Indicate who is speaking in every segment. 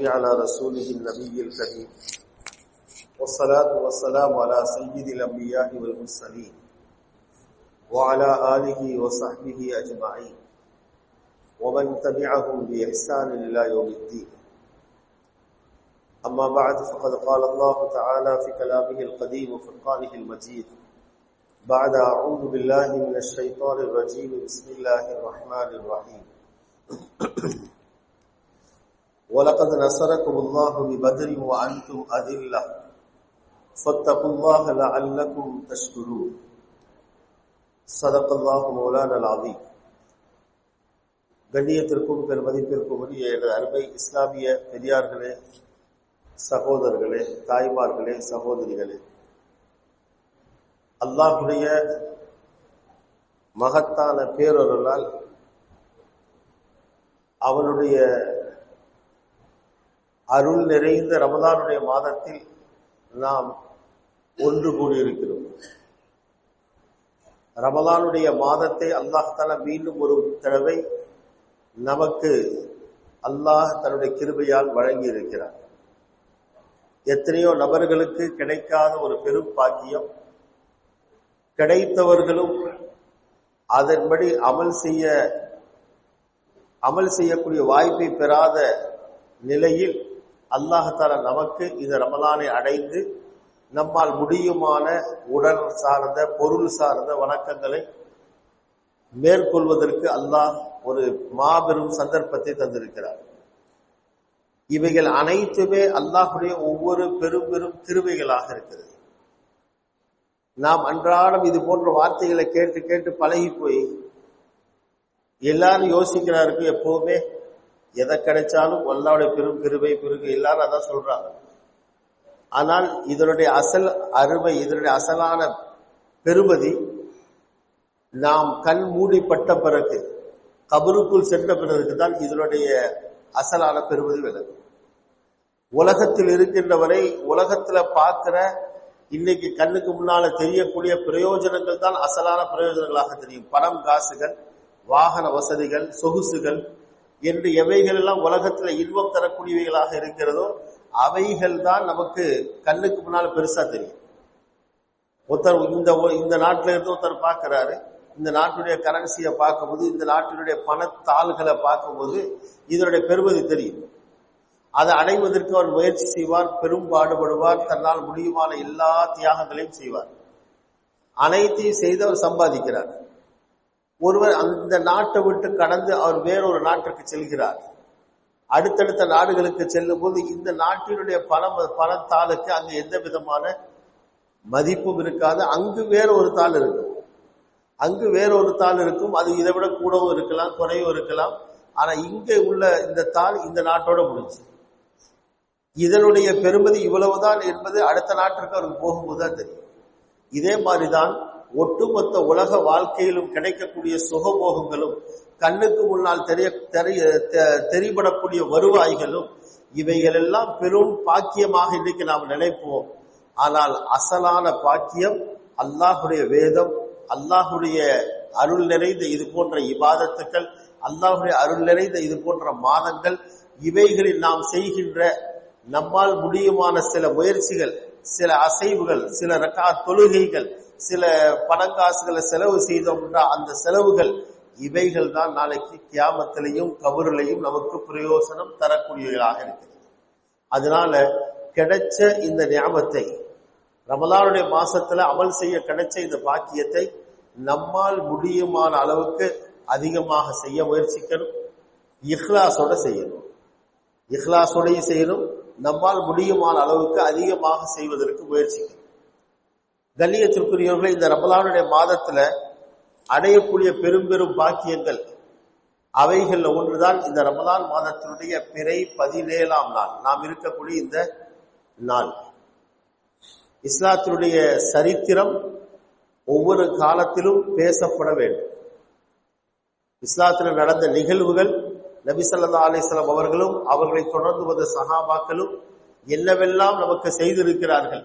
Speaker 1: على رسوله النبي الكريم والصلاة والسلام على سيد الأنبياء والمرسلين وعلى آله وصحبه أجمعين ومن تبعهم بإحسان إلى يوم الدين. أما بعد فقد قال الله تعالى في كلامه القديم وفرقانه المجيد بعد أعوذ بالله من الشيطان الرجيم بسم الله الرحمن الرحيم. وَلَقَدْ نَصَرَكُمُ اللَّهُ بِبَدْرٍ وَأَنْتُمْ أَذِلَّةٌ فَاتَّقُوا اللَّهَ لَعَلَّكُمْ تَشْكُرُونَ. صدق الله مولانا العظيم. கண்ணியத்திற்கும் பெருமதிப்பிற்கும் உரிய எனது அருமை இஸ்லாமிய பெரியார்களே, சகோதரர்களே, தாய்மார்களே, சகோதரிகளே, அல்லாஹ்வுடைய மகத்தான பேரருளால் அவனுடைய அருள் நிறைந்த ரமதானுடைய மாதத்தில் நாம் ஒன்று கூடியிருக்கிறோம். ரமதானுடைய மாதத்தை அல்லாஹ் தஆலா மீண்டும் ஒரு தடவை நமக்கு அல்லாஹ் தன்னுடைய கிருபையால் வழங்கி இருக்கிறார். எத்தனையோ நபர்களுக்கு கிடைக்காத ஒரு பெரும் பாக்கியம், கிடைத்தவர்களும் அதன்படி அமல் செய்யக்கூடிய வாய்ப்பை பெறாத நிலையில் அல்லாஹ் தஆலா நமக்கு இந்த ரமலானை அடைந்து நம்மால் முடியுமான உடல் சார்ந்த பொருள் சார்ந்த வணக்கங்களை மேற்கொள்வதற்கு அல்லாஹ் ஒரு மாபெரும் சந்தர்ப்பத்தை தந்திருக்கிறார். இவைகள் அனைத்துமே அல்லாஹ்வுடைய ஒவ்வொரு பெரும் பெரும் கிருபைகளாக இருக்கிறது. நாம் அன்றாடம் இது போன்ற வார்த்தைகளை கேட்டு கேட்டு பழகி போய் எல்லாரும் யோசிக்கிறாருக்கு, எப்பவுமே எதை கிடைச்சாலும் அல்லாஹ்வுடைய பெரும் கிருபை பெருகு எல்லாரும் அதான் சொல்றாங்க. ஆனால் இதனுடைய அசல் அருமை, இதனுடைய அசலான பெருமதி நாம் கண் மூடிப்பட்ட பிறகு, கபருக்குள் சென்ற பிறகு தான் இதனுடைய அசலான பெருமதி விளங்கும். உலகத்தில் இருக்கின்றவரை உலகத்துல பார்க்கிற இன்னைக்கு கண்ணுக்கு முன்னால தெரியக்கூடிய பிரயோஜனங்கள் தான் அசலான பிரயோஜனங்களாக தெரியும். பணம், காசுகள், வாகன வசதிகள், சொகுசுகள் என்று எவைகள் எல்லாம் உலகத்துல இன்பம் தரக்கூடியவைகளாக இருக்கிறதோ அவைகள் தான் நமக்கு கண்ணுக்கு முன்னால் பெருசா தெரியும். ஒருத்தர் இந்த நாட்டில இருந்து ஒருத்தர் பார்க்கிறாரு, இந்த நாட்டுடைய கரன்சியை பார்க்கும்போது, இந்த நாட்டினுடைய பணத்தாள்களை பார்க்கும்போது இதனுடைய பெருமதி தெரியும். அதை அடைவதற்கு அவர் முயற்சி செய்வார், பெரும் பாடுபடுவார், தன்னால் முடியுமான எல்லா தியாகங்களையும் செய்வார். அனைத்தையும் செய்து அவர் சம்பாதிக்கிறார். ஒருவர் அந்த நாட்டை விட்டு கடந்து அவர் வேறொரு நாட்டிற்கு செல்கிறார். அடுத்தடுத்த நாடுகளுக்கு செல்லும் போது இந்த நாட்டினுடைய பணத்தாளுக்கு அங்கு எந்த விதமான மதிப்பும் இருக்காது. அங்கு வேற ஒரு தாள் இருக்கும், அங்கு வேற ஒரு தாள் இருக்கும். அது இதை விட கூடவும் இருக்கலாம், குறையும் இருக்கலாம். ஆனா இங்கே உள்ள இந்த தாள் இந்த நாட்டோட முடிஞ்சு. இதனுடைய பெருமதி இவ்வளவுதான் என்பது அடுத்த நாட்டிற்கு அவருக்கு போகும்போதுதான் தெரியும். இதே மாதிரிதான் ஒட்டுமொத்த உலக வாழ்க்கையிலும் கிடைக்கக்கூடிய சுகபோகங்களும், கண்ணுக்கு முன்னால் தெரிபடக்கூடிய வருவாய்களும், இவைகள் எல்லாம் பெரும் பாக்கியமாக இன்றைக்கு நாம் நினைப்போம். ஆனால் அசலான பாக்கியம் அல்லாஹுடைய வேதம், அல்லாஹுடைய அருள் நிறைந்த இது போன்ற இபாதத்துக்கள், அல்லாஹுடைய அருள் நிறைந்த இது போன்ற மாதங்கள், இவைகளில் நாம் செய்கின்ற நம்மால் முடியுமான சில முயற்சிகள், சில அசைவுகள், சில ரக்காத் தொழுகைகள், சில பணங்காசுகளை செலவு செய்தோம்னா அந்த செலவுகள், இவைகள் தான் நாளைக்கு கியாமத்திலையும் கபரிலையும் நமக்கு பிரயோசனம் தரக்கூடியவர்களாக இருக்கிறது. அதனால கிடைச்ச இந்த நியாமத்தை, ரமலானுடைய மாசத்துல அமல் செய்ய கிடைச்ச இந்த பாக்கியத்தை நம்மால் முடியுமான அளவுக்கு அதிகமாக செய்ய முயற்சிக்கணும். இஹ்லாஸோட செய்யணும், இஹ்லாஸோடையும் செய்யணும். நம்மால் முடியுமான அளவுக்கு அதிகமாக செய்வதற்கு முயற்சிக்கணும். கண்ணியத்திற்குரியவர்களை, இந்த ரமலானுடைய மாதத்துல அடையக்கூடிய பெரும் பெரும் பாக்கியங்கள் அவைகள்ல ஒன்றுதான் இந்த ரமலான் மாதத்தினுடைய பிறை 17ஆம் நாள், நாம் இருக்கக்கூடிய இந்த நாள். இஸ்லாத்தினுடைய சரித்திரம் ஒவ்வொரு காலத்திலும் பேசப்பட வேண்டும். இஸ்லாத்தில் நடந்த நிகழ்வுகள், நபி ஸல்லல்லாஹு அலைஹி வஸல்லம் அவர்களும் அவர்களை தொடர்ந்து வந்த சஹாபாக்களும் என்னவெல்லாம் நமக்கு செய்திருக்கிறார்கள்,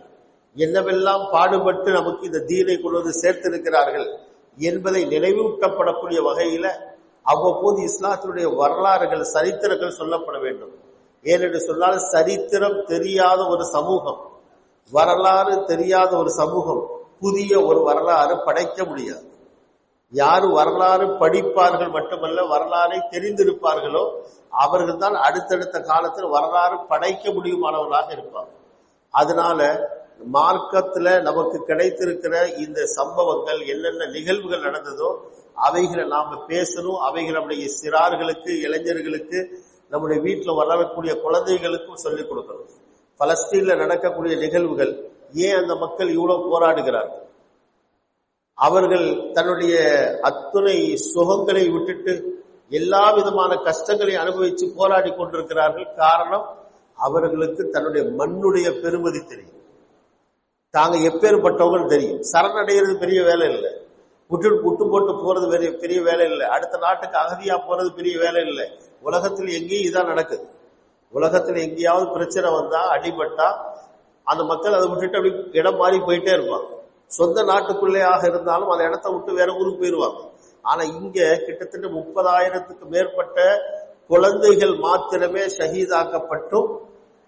Speaker 1: என்னவெல்லாம் பாடுபட்டு நமக்கு இந்த தீனை கொண்டு வந்து சேர்த்திருக்கிறார்கள் என்பதை நினைவூட்டப்படக்கூடிய வகையில அவ்வப்போது இஸ்லாத்தினுடைய வரலாறுகள், சரித்திரங்கள் சொல்லப்பட வேண்டும். ஏனென்று சொன்னால் சரித்திரம் தெரியாத ஒரு சமூகம், வரலாறு தெரியாத ஒரு சமூகம் புதிய ஒரு வரலாறு படைக்க முடியாது. யாரு வரலாறு படிப்பார்கள் மட்டுமல்ல, வரலாறை தெரிந்திருப்பார்களோ அவர்கள் தான் அடுத்தடுத்த காலத்தில் வரலாறு படைக்க முடியுமானவர்களாக இருப்பாங்க. அதனால மார்க்கத்துல நமக்கு கிடைத்திருக்கிற இந்த சம்பவங்கள், என்னென்ன நிகழ்வுகள் நடந்ததோ அவைகளை நாம பேசணும். அவைகள் நம்முடைய சிறார்களுக்கு, இளைஞர்களுக்கு, நம்முடைய வீட்டில் வளரக்கூடிய குழந்தைகளுக்கும் சொல்லிக் கொடுக்கணும். பலஸ்தீன்ல நடக்கக்கூடிய நிகழ்வுகள், ஏன் அந்த மக்கள் இவ்வளவு போராடுகிறார்கள்? அவர்கள் தன்னுடைய அத்துணை சுகங்களை விட்டுட்டு எல்லா விதமான கஷ்டங்களை அனுபவிச்சு போராடி கொண்டிருக்கிறார்கள். காரணம், அவர்களுக்கு தன்னுடைய மண்ணுடைய பெருமதி தெரியும், தாங்க எப்பேற்பட்டவங்க தெரியும். சரணடைகிறது பெரிய வேலை இல்லை, விட்டு போட்டு போறது பெரிய வேலை இல்லை, அடுத்த நாட்டுக்கு அகதியா போறது பெரிய வேலை இல்லை. உலகத்தில் எங்கேயும் இதான் நடக்குது. உலகத்தில் எங்கேயாவது பிரச்சனை வந்தா, அடிபட்டா, அந்த மக்கள் அதை விட்டுட்டு அப்படி இடம் மாறி போயிட்டே இருப்பாங்க. சொந்த நாட்டுக்குள்ளேயாக இருந்தாலும் அந்த இடத்த விட்டு வேற ஊருக்கு போயிடுவாங்க. ஆனா இங்க கிட்டத்தட்ட 30,000க்கு மேற்பட்ட குழந்தைகள் மாத்திரமே ஷஹீதாக்கப்பட்டும்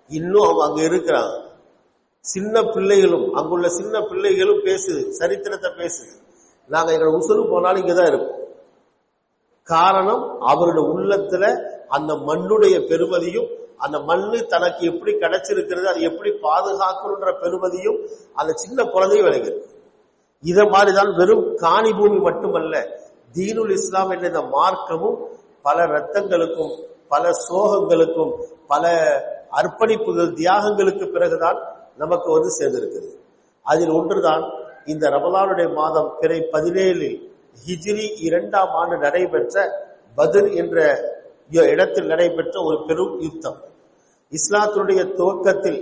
Speaker 1: இன்னும் அவங்க அங்க இருக்கிறாங்க. சின்ன பிள்ளைகளும், அங்குள்ள சின்ன பிள்ளைகளும் பேசுது, சரித்திரத்தை பேசுது. நாங்க எங்களோட உசுறு போனாலும் இங்கதான் இருப்போம். காரணம், அவருடைய உள்ளத்துல அந்த மண்ணுடைய பெருமதியும், அந்த மண்ணு தனக்கு எப்படி கிடைச்சிருக்கிறது, அதை எப்படி பாதுகாக்கணுன்ற பெருமதியும் அந்த சின்ன குழந்தையும் விளைகிறது. இத மாதிரிதான் வெறும் காணி பூமி மட்டுமல்ல, தீனுல் இஸ்லாம் என்ற இந்த மார்க்கமும் பல ரத்தங்களுக்கும், பல சோகங்களுக்கும், பல அர்ப்பணிப்புகள், தியாகங்களுக்கு பிறகுதான் நமக்கு சேர்ந்திருக்கிறது. அதில் ஒன்றுதான் இந்த ரமலானுடைய மாதம் பிறை 17 ஹிஜ்ரி 2ஆம் ஆண்டு நடைபெற்ற பத்ர் என்ற இடத்தில் நடைபெற்ற ஒரு பெரும் யுத்தம். இஸ்லாத்தினுடைய துவக்கத்தில்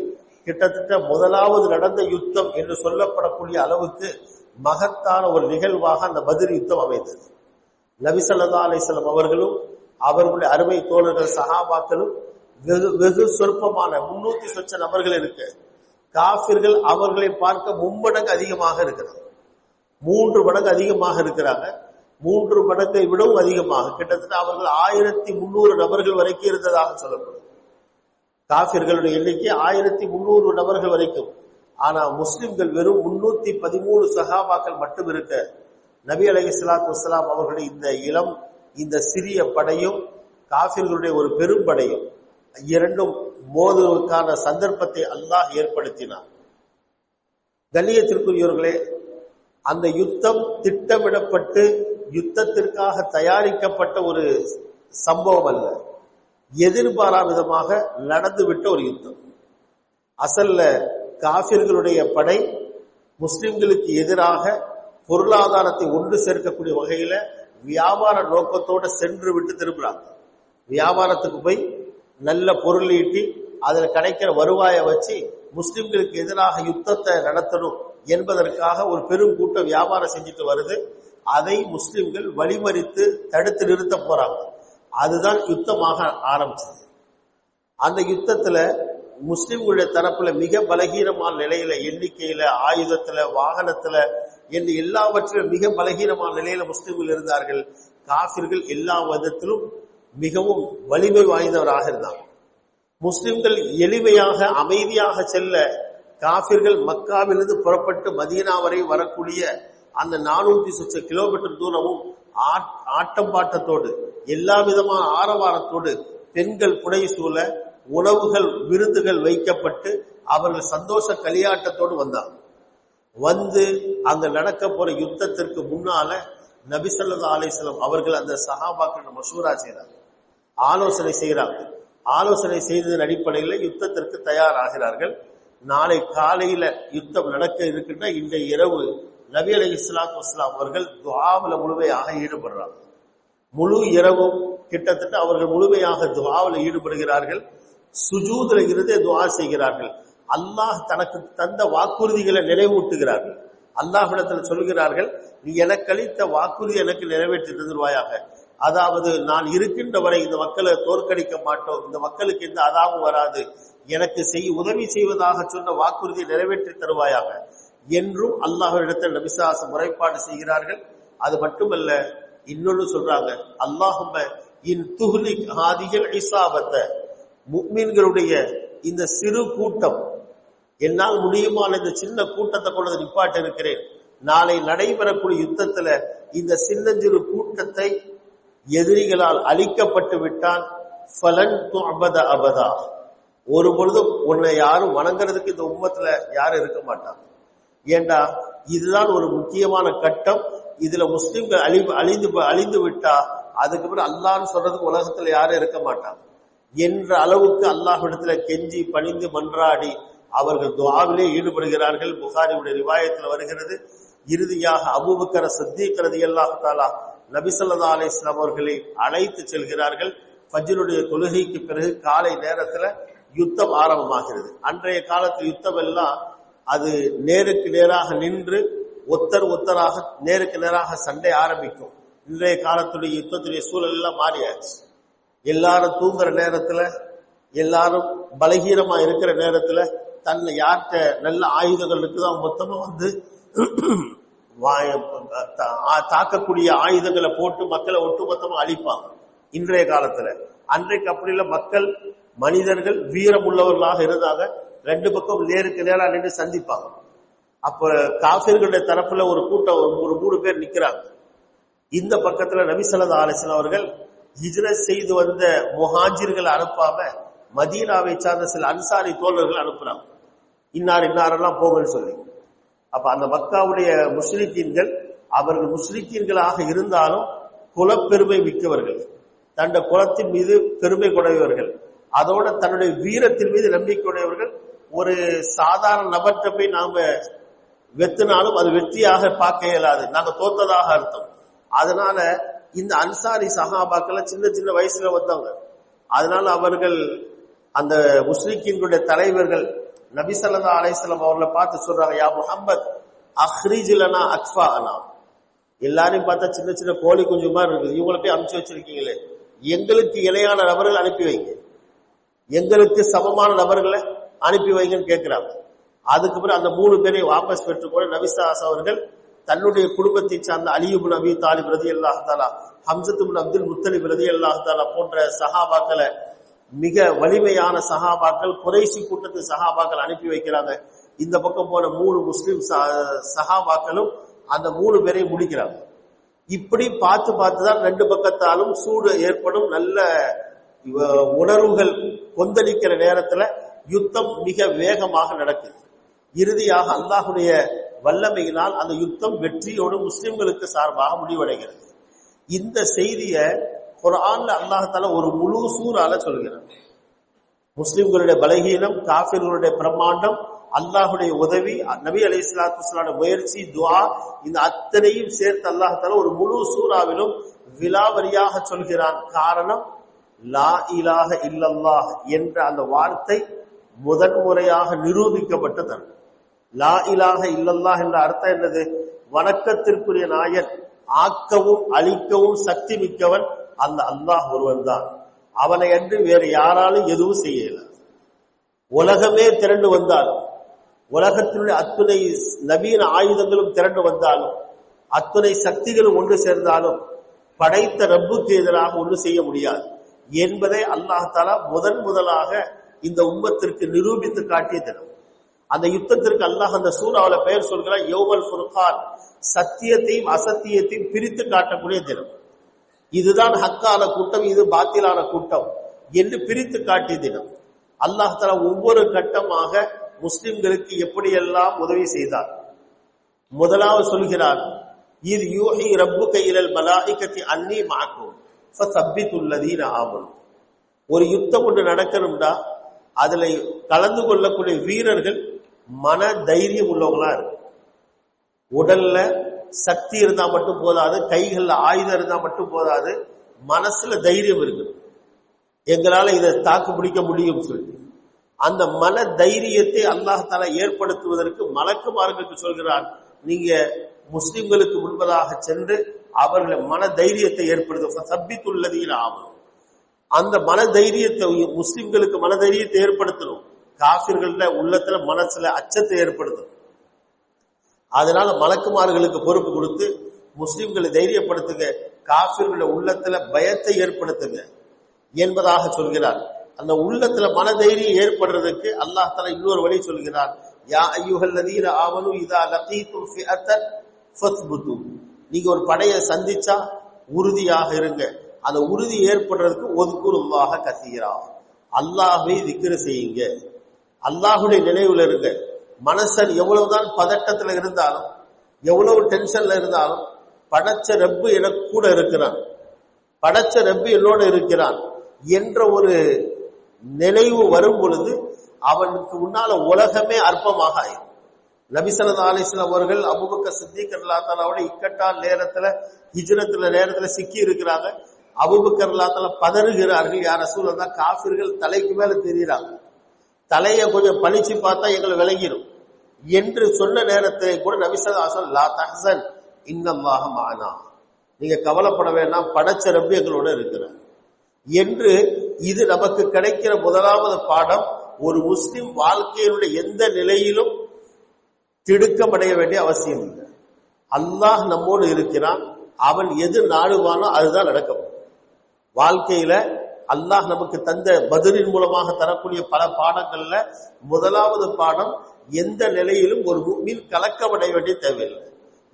Speaker 1: கிட்டத்தட்ட முதலாவது நடந்த யுத்தம் என்று சொல்லப்படக்கூடிய அளவுக்கு மகத்தான ஒரு நிகழ்வாக அந்த பத்ர் யுத்தம் அமைந்தது. நபி ஸல்லல்லாஹு அலைஹி வஸல்லம் அவர்களும் அவர்களுடைய அருமை தோழர்கள் சஹாபாக்களும் வெகு சொற்பமான 300 சொச்ச நபர்கள் இருக்கு. காஃபிர்கள் அவர்களை பார்க்க 3 மடங்கு அதிகமாக இருக்கிறாங்க, 3 மடங்கு அதிகமாக இருக்கிறாங்க. 3 மடங்கை விடவும் அதிகமாக கிட்டத்தட்ட அவர்கள் 1300 நபர்கள் வரைக்கும் இருந்ததாக சொல்லப்படும். காஃபிர்களுடைய எண்ணிக்கை 1300 நபர்கள் வரைக்கும். ஆனா முஸ்லிம்கள் வெறும் 313 சஹாபாக்கள் மட்டும் இருக்க, நபி அலைஹிஸ்ஸலாத்து வஸ்ஸலாம் அவர்களுடைய இந்த சிறிய படையும் காஃபிர்களுடைய ஒரு பெரும் படையும் இரண்டும் மோதுவதற்கான சந்தர்ப்பத்தை அல்லாஹ் ஏற்படுத்தினார். கண்ணியத்திற்குரியவர்களே, அந்த யுத்தம் திட்டமிடப்பட்டு யுத்தத்திற்காக தயாரிக்கப்பட்ட ஒரு சம்பவம் அல்ல, எதிர்பாரா விதமாக நடந்துவிட்ட ஒரு யுத்தம். அசல்ல காஃபிர்களுடைய படை முஸ்லிம்களுக்கு எதிராக பொருளாதாரத்தை ஒன்று சேர்க்கக்கூடிய வகையில வியாபார நோக்கத்தோடு சென்று விட்டு திரும்புறாங்க. வியாபாரத்துக்கு போய் நல்ல பொருள் ஈட்டி அதில் கிடைக்கிற வருவாயை வச்சு முஸ்லிம்களுக்கு எதிராக யுத்தத்தை நடத்தணும் என்பதற்காக ஒரு பெரும் கூட்டம் வியாபாரம் செஞ்சுட்டு வருது. அதை முஸ்லிம்கள் வழிமறித்து தடுத்து நிறுத்த போறாங்க. அதுதான் யுத்தமாக ஆரம்பிச்சது. அந்த யுத்தத்துல முஸ்லிம்களுடைய தரப்புல மிக பலகீனமான நிலையில, எண்ணிக்கையில, ஆயுதத்துல, வாகனத்துல என்று எல்லாவற்றிலும் மிக பலகீனமான நிலையில முஸ்லிம்கள் இருந்தார்கள். காஃபிர்கள் எல்லா விதத்திலும் மிகவும் வலிமை வாய்ந்தவராக இருந்தாங்க. முஸ்லிம்கள் எளிமையாக அமைதியாக செல்ல, காஃபிர்கள் மக்காவிலிருந்து புறப்பட்டு மதீனா வரை வரக்கூடிய அந்த 400 சொச்ச கிலோமீட்டர் தூரமும் ஆட்டம் பாட்டத்தோடு, எல்லா விதமான ஆரவாரத்தோடு, பெண்கள் புடை சூழ, உணவுகள் விருந்துகள் வைக்கப்பட்டு அவர்கள் சந்தோஷ களியாட்டத்தோடு வந்தாங்க. வந்து அங்க நடக்க போற யுத்தத்திற்கு முன்னால நபி ஸல்லல்லாஹு அலைஹி வஸல்லம் அவர்கள் அந்த சஹாபாக்கள் மஷூரா செய்றாங்க, ஆலோசனை செய்கிறாங்க. ஆலோசனை செய்ததன் அடிப்படையில் யுத்தத்திற்கு தயாராகிறார்கள். நாளை காலையில யுத்தம் நடக்க இருக்கின்ற இன்றைய இரவு நபி அலைஹிஸ்ஸலாத்து வஸ்ஸலாம் அவர்கள் துஆவுல முழுமையாக ஈடுபடுறாங்க. முழு இரவும் கிட்டத்தட்ட அவர்கள் முழுமையாக துஆவுல ஈடுபடுகிறார்கள். சுஜூதுல இருந்தே துஆ செய்கிறார்கள். அல்லாஹ் தனக்கு தந்த வாக்குறுதிகளை நினைவூட்டுகிறார்கள். அல்லாஹ்விடத்தில் சொல்கிறார்கள், நீ எனக்கு அளித்த வாக்குறுதி எனக்கு நிறைவேற்றி தருவாயாக. அதாவது நான் இருக்கின்ற வரை இந்த மக்களை தோற்கடிக்க மாட்டோம், இந்த மக்களுக்கு எந்த அதாவும் வராது, எனக்கு உதவி செய்வதாக சொன்ன வாக்குறுதியை நிறைவேற்றி தருவாயாக என்றும் அல்லாஹ்விடத்தில் நபி ஸல்லல்லாஹு அலைஹி வஸல்லம் முறைப்பாடு செய்கிறார்கள். அது மட்டுமல்ல, இன்னொன்னு சொல்றாங்க, அல்லாஹும்ம இன் துஹ்லிக் ஹாதிஹில் இஸாபத, முஃமின்களுடைய இந்த சிறு கூட்டம், என்னால் முடியுமான இந்த சின்ன கூட்டத்தை கொண்டு நிப்பாட்ட இருக்கிறேன். நாளை நடைபெறக்கூடிய யுத்தத்துல இந்த சின்னஞ்சிறு கூட்டத்தை எதிரிகளால் அழிக்கப்பட்டு விட்டால் ஃபலன் துஅபத அபதா, ஒரு பொழுதும் உன்னை யாரும் வணங்குறதுக்கு இந்த உம்மத்துல யாரும் இருக்க மாட்டாங்க. ஏண்டா இதுதான் ஒரு முக்கியமான கட்டம். இதுல முஸ்லிம்கள் அழிந்து விட்டா அதுக்கப்புறம் அல்லாஹ்னு சொல்றதுக்கு உலகத்துல யாரும் இருக்க மாட்டாங்க என்ற அளவுக்கு அல்லாஹ்விடத்துல கெஞ்சி பணிந்து மன்றாடி அவர்கள் துஆவிலே ஈடுபடுகிறார்கள். புகாரியுடைய ரிவாயத்தில் வருகிறது. இறுதியாக அபூபக்கர் சித்தீக் ரலியல்லாஹு தஆலா நபி ஸல்லல்லாஹு அலைஹி வஸல்லம் அவர்களை அழைத்து செல்கிறார்கள். ஃபஜ்ருடைய தொழுகைக்கு பிறகு காலை நேரத்துல யுத்தம் ஆரம்பமாகிறது. அன்றைய காலத்தில் யுத்தம் எல்லாம் அது நேருக்கு நேராக நின்று ஒத்தராக நேருக்கு நேராக சண்டை ஆரம்பிக்கும். இன்றைய காலத்துடைய யுத்தத்துடைய சூழல் எல்லாம் மாறியாச்சு. எல்லாரும் தூங்குற நேரத்துல, எல்லாரும் பலகீனமா இருக்கிற நேரத்துல தன்னை யார்கிட்ட நல்ல ஆயுதங்கள் இருக்குதான் மொத்தமா தாக்கக்கூடிய ஆயுதங்களை போட்டு மக்களை ஒட்டுமொத்தமா அழிப்பாங்க இன்றைய காலத்துல. அன்றைக்கு அப்படி இல்ல, மக்கள் மனிதர்கள் வீரம் உள்ளவர்களாக இருந்தாங்க. ரெண்டு பக்கம் நேருக்கு நேரா நின்று சந்திப்பாங்க. அப்ப காஃபிர்களுடைய தரப்புல ஒரு கூட்டம், ஒரு 3 பேர் நிக்கிறாங்க. இந்த பக்கத்துல நபி ஸல்லல்லாஹு அலைஹி வஸல்லம் அவர்கள் ஹிஜ்ரத் செய்து வந்த முஹாஜிர்களை அனுப்பாம மதீனாவை சார்ந்த சில அன்சாரி தோழர்கள் அனுப்புறாங்க. இன்னாரெல்லாம் போகன்னு சொல்லி. அப்ப அந்த மக்காவுடைய முஸ்லிக்கீன்கள், அவர்கள் முஸ்லிக்கீன்களாக இருந்தாலும் குலப்பெருமை மிக்கவர்கள், தன்னுடைய குலத்தின் மீது பெருமை கொடையவர்கள், அதோட தன்னுடைய வீரத்தின் மீது நம்பிக்கையுடையவர்கள். ஒரு சாதாரண நபர்கிட்ட போய் நாம வெத்தினாலும் அது வெற்றியாக பார்க்க இயலாது, நாங்க தோத்ததாக அர்த்தம். அதனால இந்த அன்சாரி சஹாபாக்கள் சின்ன சின்ன வயசுல வந்தவங்க. அதனால அவர்கள் அந்த முஸ்லிக்கீன்களுடைய தலைவர்கள் நபி ஸல்லல்லாஹு அலைஹி வஸல்லம் அவர்களை பார்த்து சொல்றாங்க, யா முஹம்மத் அக்ரிஜ் லனா அக்ஃபாஅனா. எல்லாரையும் பார்த்தா சின்ன சின்ன கோழி குஞ்சு மாதிரி இருக்குது, இவங்களை போய் அனுப்பிச்சு வச்சிருக்கீங்களே, எங்களுக்கு இணையான நபர்கள் அனுப்பி வைங்க, எங்களுக்கு சமமான நபர்களை அனுப்பி வைங்கன்னு கேட்கிறாங்க. அதுக்கு பிறகு அந்த 3 பேரையும் வாபஸ் பெற்றுக்கொள்ள நபி ஸல்லல்லாஹு அலைஹி அவர்கள் தன்னுடைய குடும்பத்தை சார்ந்த அலி இப்னு அபீ தாலிப் ரலியல்லாஹு தஆலா, ஹம்ஸத் இப்னு அப்துல் முத்தலிப் ரலியல்லாஹு தஆலா போன்ற சஹாபாக்களை, மிக வலிமையான சஹாபாக்கள், குறைஷி கூட்டத்து சஹாபாக்கள் அனுப்பி வைக்கிறாங்க. இந்த பக்கம் போன 3 முஸ்லிம் சஹாபாக்களும் அந்த 3 பேரையும் முடிக்கிறாங்க. இப்படி பார்த்து தான் 2 பக்கத்தாலும் சூடு ஏற்படும். நல்ல உணர்வுகள் கொந்தளிக்கிற நேரத்துல யுத்தம் மிக வேகமாக நடக்குது. இறுதியாக அல்லாஹுடைய வல்லமையினால் அந்த யுத்தம் வெற்றியோடு முஸ்லிம்களுக்கு சார்பாக முடிவடைகிறது. இந்த செய்திய குர்ஆன்ல அல்லாஹ் தஆலா ஒரு முழு சூறால சொல்கிறார். முஸ்லிம்களுடைய பலகீனம், காஃபிர்களுடைய பிரமாண்டம், அல்லாஹுடைய உதவி, நபி அலைஹிஸ்ஸலாத்து வஸலாம் முயற்சி, துஆ, இந்த அத்தனையும் சேர்த்து அல்லாஹ் தஆலா ஒரு முழு சூறாவிலும் விலாவரியாக சொல்கிறான். காரணம், லா இலாஹ இல்லல்லாஹ் என்ற அந்த வார்த்தை முதன்முறையாக நிரூபிக்கப்பட்ட தருணம். லா இலாஹ இல்லல்லாஹ் என்ற அர்த்தம் என்னது? வணக்கத்திற்குரிய நாயன், ஆக்கவும் அழிக்கவும் சக்தி மிக்கவன் அந்த அல்லாஹ் ஒருவன் தான். அவனை அன்று வேறு யாராலும் எதுவும் செய்யல. உலகமே திரண்டு வந்தாலும், உலகத்தினுடைய அத்துணை நவீன ஆயுதங்களும் திரண்டு வந்தாலும், அத்துணை சக்திகளும் ஒன்று சேர்ந்தாலும் படைத்த ரப்புக்கு எதிராக ஒன்று செய்ய முடியாது என்பதை அல்லாஹ் தஆலா முதலாக இந்த உம்மத்திற்கு நிரூபித்து காட்டிய தினம். அந்த யுத்தத்திற்கு அல்லாஹ் அந்த சூறாவுல பெயர் சொல்கிறார் யௌமல் ஃபுர்கான், சத்தியத்தையும் அசத்தியத்தையும் பிரித்து காட்டக்கூடிய தினம். இதுதான் ஹக்கான கூட்டம், இது பாத்திலான கூட்டம் என்று பிரித்து காட்டிய தினம். அல்லாஹ் தஆலா ஒவ்வொரு கட்டமாக முஸ்லிம்களுக்கு எப்படியெல்லாம் உதவி செய்தார். முதலாவது சொல்கிறார், இது யூஹி ரப்புக இலல் மலாயிகத்தி அன்னி மஅக்கும் ஃபஸப்பித்துல் லதீன ஆமனு. ஒரு யுத்தம் ஒன்று நடக்கணும்டா அதுல கலந்து கொள்ளக்கூடிய வீரர்கள் மன தைரியம் உள்ளவங்களா இருக்கு. உடல்ல சக்தி இருந்தா மட்டும் போதாது, கைகள்ல ஆயுதம் இருந்தா மட்டும் போதாது, மனசுல தைரியம் இருக்கு, எங்களால இதை தாக்கு பிடிக்க முடியும் சொல்லி அந்த மன தைரியத்தை அல்லாஹ் தஆலா ஏற்படுத்துவதற்கு மலக்குமார்களுக்கு சொல்கிறான், நீங்க முஸ்லிம்களுக்கு முன்பதாக சென்று அவர்களை மன தைரியத்தை ஏற்படுத்தும். ஆகும் அந்த மன தைரியத்தை, முஸ்லிம்களுக்கு மன தைரியத்தை ஏற்படுத்தணும், காஃபிர்கள்ல உள்ளத்துல மனசுல அச்சத்தை ஏற்படுத்தணும். அதனால மலக்குமார்களுக்கு பொறுப்பு கொடுத்து முஸ்லிம்களை தைரியப்படுத்துங்க, காஃபிர்களுடைய உள்ளத்துல பயத்தை ஏற்படுத்துங்க என்பதாக சொல்கிறார். அந்த உள்ளத்துல மனதைரியம் ஏற்படுறதுக்கு அல்லாஹ் தஆலா இன்னொரு வழி சொல்கிறான். யா அய்யுஹல்லதீன ஆமனு இதா லகீதும் ஃபிஅத்தன் ஃபத்புது. நீங்க ஒரு படையை சந்திச்சா உறுதியாக இருங்க. அந்த உறுதி ஏற்படுறதுக்கு ஒதுக்குருல்லாஹ கசீரா, அல்லாஹ்வை திக்ர் செய்யுங்க, அல்லாஹ்வுடைய நினைவுல இருங்க. மனசன் எவ்வளவுதான் பதட்டத்துல இருந்தாலும், எவ்வளவு டென்ஷன்ல இருந்தாலும், படைச்ச ரப்பு எனக்கு கூட இருக்கிறான், படைச்ச ரப்பு என்னோட இருக்கிறான் என்ற ஒரு நினைவு வரும் பொழுது அவனுக்கு முன்னால உலகமே அற்பமாக ஆயிடும். நபி ஸல்லல்லாஹு அலைஹி வஸல்லம் அவர்கள் அபூபக்கர் சித்திக் ரலியல்லாஹு தஆலாவோட இக்கட்டான நேரத்துல, ஹிஜ்ரத்துல நேரத்துல சிக்கி இருக்கிறாங்க. அபூபக்கர் ரலியல்லாஹு தஆலா பதறுகிறார்கள், யா ரசூலல்லாஹ், காஃபிர்கள் தலைக்கு மேல தெரியுறாங்க, தலையை கொஞ்சம் பழிச்சு பார்த்தா எங்களை விளங்கிடும் என்று சொன்ன நேரத்தை கூட நபி ஸல்லல்லாஹு அலைஹி வஸல்லம், லா தஹ்சன் இன்னல்லாஹ மஅனா, நீங்க கவலைப்பட வேண்டாம், படைச்ச ரப்பு எங்களோட இருக்கிறார் என்று. இது நமக்கு கிடைக்கிற முதலாவது பாடம். ஒரு முஸ்லிம் வாழ்க்கையினுடைய எந்த நிலையிலும் திடுக்கமடைய வேண்டிய அவசியம் இல்லை. அல்லாஹ் நம்மோடு இருக்கிறான், அவன் எது நாடுவானோ அதுதான் நடக்கும். வாழ்க்கையில அல்லாஹ் நமக்கு தந்த பத்ரின் மூலமாக தரக்கூடிய பல பாடங்கள்ல முதலாவது பாடம், எந்த நிலையிலும் ஒரு முஃமின் கலக்கமடைய வேண்டிய தேவையில்லை.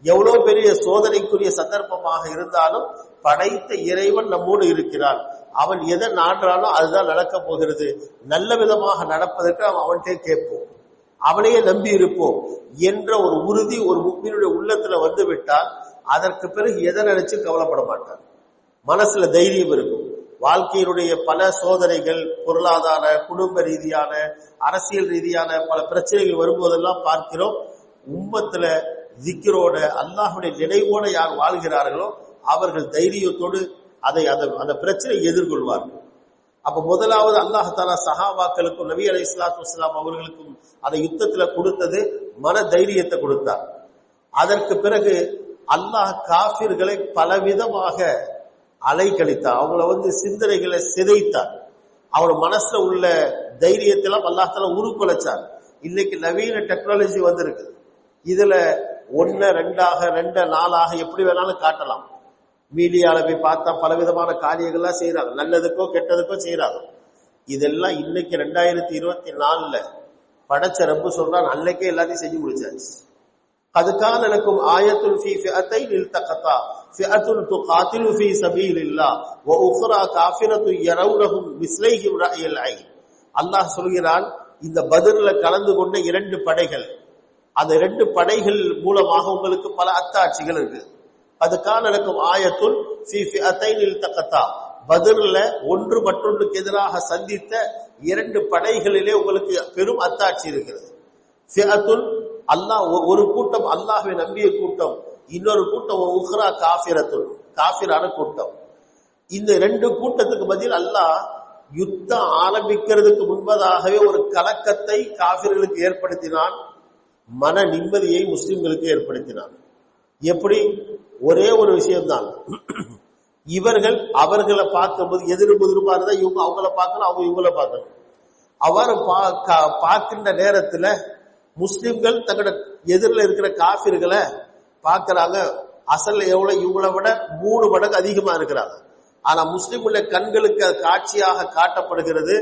Speaker 1: எவ்வளவு பெரிய சோதனைக்குரிய சந்தர்ப்பமாக இருந்தாலும் படைத்த இறைவன் நம்மோடு இருக்கிறான், அவன் எதை நாடுறானோ அதுதான் நடக்க போகிறது. நல்ல விதமாக நடப்பதற்கு அவன்கிட்ட கேட்போம், அவனையே நம்பி இருப்போம் என்ற ஒரு உறுதி ஒரு முஃமினுடைய உள்ளத்துல வந்து விட்டால் அதற்கு பிறகு எதை நினைச்சு கவலைப்பட மாட்டான், மனசுல தைரியம் இருக்கும். வாழ்க்கையினுடைய பல சோதனைகள், பொருளாதார, குடும்ப ரீதியான, அரசியல் ரீதியான பல பிரச்சனைகள் வரும்போதெல்லாம் பார்க்கிறோம், உம்மத்துல திக்ரோட, அல்லாஹ்வுடைய நினைவோட யார் வாழ்கிறார்களோ அவர்கள் தைரியத்தோடு அந்த பிரச்சனையை எதிர்கொள்வார்கள். அப்ப முதலாவது அல்லாஹ் தஆலா சஹாபாக்களுக்கும் நபி அலைஹிஸ்ஸலாத்து வஸ்ஸலாம் அவர்களுக்கும் அந்த யுத்தத்துல கொடுத்தது மன தைரியத்தை கொடுத்தார். அதற்கு பிறகு அல்லாஹ் காஃபிர்களை பலவிதமாக அலைக்கழித்தார், அவங்கள சிந்தனைகளை சிதைத்தார், அவங்களோட மனசுல உள்ள தைரியத்தெல்லாம் அல்லாஹ் தஆலா உருக்குலைச்சார். இன்னைக்கு நவீன டெக்னாலஜி வந்திருக்கு, இதுல 1 2 4 எப்படி வேணாலும் காட்டலாம். மீடியால போய் பார்த்தா பலவிதமான காரியங்கள்லாம் செய்யறாங்க, நல்லதுக்கோ கெட்டதுக்கோ செய்யறாங்க. இதெல்லாம் இன்னைக்கு 2024 படைச்ச ரப்பு சொல்றான், அன்னைக்கே எல்லாத்தையும் செஞ்சு முடிச்சாச்சு. அதுக்கான எனக்கும் ஆயத்துல் ஃபீ ஃபிஅத்தைன் இல்தகதா ஃபிஅத்துன் துகாத்திலு ஃபீ சபீலில்லாஹ் வ உக்ரா காஃபிரத்து யரவுனஹும் மிஸ்லைஹிம் ரஅயல் ஐன். அல்லாஹ் சொல்கிறான், இந்த பத்ர்ல கலந்து கொண்ட 2 படைகள், அந்த 2 படைகள் மூலமாக உங்களுக்கு பல அத்தாட்சிகள் இருக்கு. அதுக்கான எனக்கும் ஆயத்துல் ஃபீ ஃபிஅத்தைன் இல்தகதா, பத்ர்ல ஒன்று மற்றொன்றுக்கு எதிராக சந்தித்த 2 படைகளிலே உங்களுக்கு பெரும் அத்தாட்சி இருக்கிறது. ஃபிஅத்துன், அல்லாஹ் ஒரு கூட்டம் அல்லாஹ்வை நம்பிய கூட்டம், இன்னொரு கூட்டம் உக்ரா காஃபிரத்துன், காஃபிரான கூட்டம். இந்த 2 கூட்டத்துக்கு பதில் அல்லாஹ் யுத்தம் ஆரம்பிக்கிறதுக்கு முன்பதாகவே ஒரு கலக்கத்தை காஃபிர்களுக்கு ஏற்படுத்தினான், மன நிம்மதியை முஸ்லிம்களுக்கு ஏற்படுத்தினான். எப்படி? ஒரே ஒரு விஷயம்தான், இவர்கள் அவர்களை பார்க்கும்போது எதிர்புதிர்பா இருந்தா இவங்க அவங்கள பார்க்கணும், அவங்க இவங்கள பார்க்கணும். அவ்வாறு பார்க்கின்ற நேரத்துல முஸ்லிம்கள் தங்களோட எதிரில் இருக்கிற காஃபிர்களை பார்க்கிறாங்க, அசல்ல எவ்வளவு இவங்களை விட 3 மடங்கு அதிகமா இருக்கிறாங்க. ஆனா முஸ்லிம்களுடைய கண்களுக்கு அது காட்சியாக காட்டப்படுகிறது,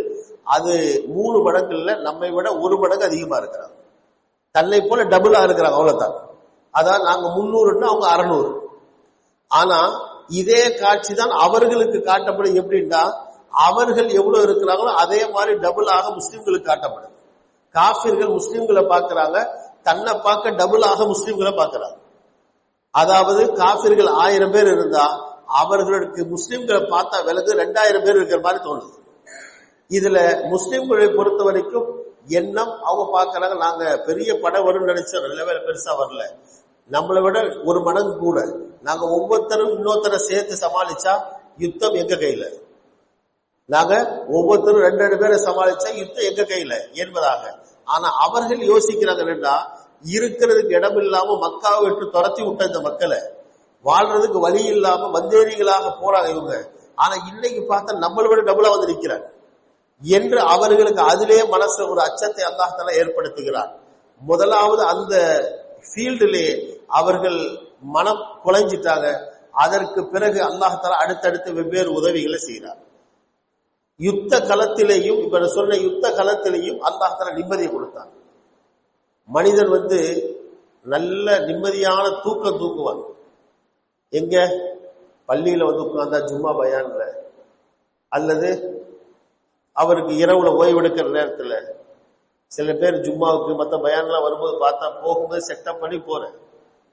Speaker 1: அது 3 மடங்கு இல்ல, நம்மை விட 1 மடங்கு அதிகமா இருக்கிறாங்க. தன்னை போல டபுளா இருக்கிறாங்க, அவ்வளவுதான். அதான் நாங்க 300ன்னா அவங்க 600. ஆனா இதே காட்சி தான் அவர்களுக்கு காட்டப்படும். எப்படின்னா, அவர்கள் எவ்வளவு இருக்கிறாங்களோ அதே மாதிரி டபுளாக முஸ்லிம்களுக்கு காட்டப்படுது. காஃபிர்கள் முஸ்லிம்களை பார்க்கிறாங்க, தன்னை பார்க்க டபுளாக முஸ்லிம்களை பார்க்கிறாங்க. அதாவது காஃபிர்கள் 1000 பேர் இருந்தா அவர்களுக்கு முஸ்லிம்களை பார்த்தா விலகு 2000 பேர் இருக்கிற மாதிரி தோணுது. இதுல முஸ்லிம்களை பொறுத்த வரைக்கும் எண்ணம், அவங்க பார்க்கறாங்க, நாங்க பெரிய படம் வரும்னு நினைச்சோம், நல்ல பெருசா வரல, நம்மளை விட 1 மடங்கு கூட, நாங்க ஒவ்வொருத்தரும் இன்னொருத்தரை சேர்த்து சமாளிச்சா யுத்தம் எங்க கையில, நாங்க ஒவ்வொருத்தரும் 2 பேரை சமாளிச்சா யுத்தம் எங்க கையில என்பதாக. ஆனா அவர்கள் யோசிக்கிறாங்க என்னன்னா, இருக்கிறதுக்கு இடம் இல்லாம மக்காவை விட்டு துரத்தி விட்ட இந்த மக்களை வாழ்றதுக்கு வழி இல்லாம வந்தேரிகளாக போறாங்க இவங்க. ஆனா இன்னைக்கு பார்த்தா நம்மளை விட டபுளா வந்து நிற்கிறாங்க என்று அவர்களுக்கு அதிலேயே மனசுல ஒரு அச்சத்தை அல்லாஹ் தஆலா ஏற்படுத்துகிறார். முதலாவது அந்த ஃபீல்டிலே அவர்கள் மனம் குலைஞ்சிட்டாங்க. அதற்கு பிறகு அல்லாஹ் தஆலா அடுத்தடுத்து வெவ்வேறு உதவிகளை செய்கிறார். யுத்த களத்திலேயும், இப்ப நான் சொன்ன யுத்த களத்திலேயும் அல்லாஹ் தஆலா நிம்மதியை கொடுத்தான். மனிதன் நல்ல நிம்மதியான தூக்கம் தூங்குவான். எங்க? பள்ளியில உட்கார்ந்தா ஜும்மா பயான்ல, அல்லது அவருக்கு இரவுல ஓய்வெடுக்கிற நேரத்துல. சில பேர் ஜும்மாவுக்கு மற்ற பயான்லாம் வரும்போது பார்த்தா போகும்போது செட்டப் பண்ணி போறேன்.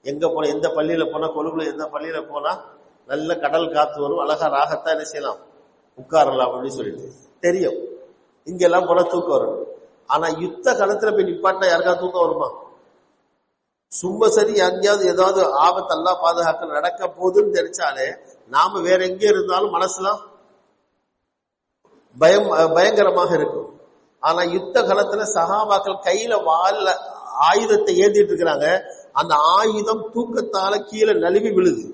Speaker 1: எங்க போன, எந்த பள்ளியில போனா, கொழும்புல எந்த பள்ளியில போனா நல்ல கடல் காத்து வரும், அழகா ராகத்தான் என்ன செய்யலாம், உட்காரலாம் அப்படின்னு சொல்லிட்டு தெரியும். இங்கெல்லாம் போனா தூக்கம் வரும். ஆனா யுத்த காலத்துல போய் நிப்பாட்டினா யாருக்காவது தூக்கம் வருமா? சும்மா சரி எங்கேயாவது ஏதாவது ஆபத்து அல்லாஹ் பாதுகாக்க நடக்க போகுதுன்னு தெரிஞ்சாலே நாம வேற எங்கே இருந்தாலும் மனசுலாம் பயங்கரமாக இருக்கும். ஆனா யுத்த காலத்துல சஹாபாக்கள் கையில வாழ ஆயுதத்தை ஏந்திட்டு இருக்கிறாங்க. அந்த ஆயுதம் தூக்கத்தால கீழே நழுவி விழுது.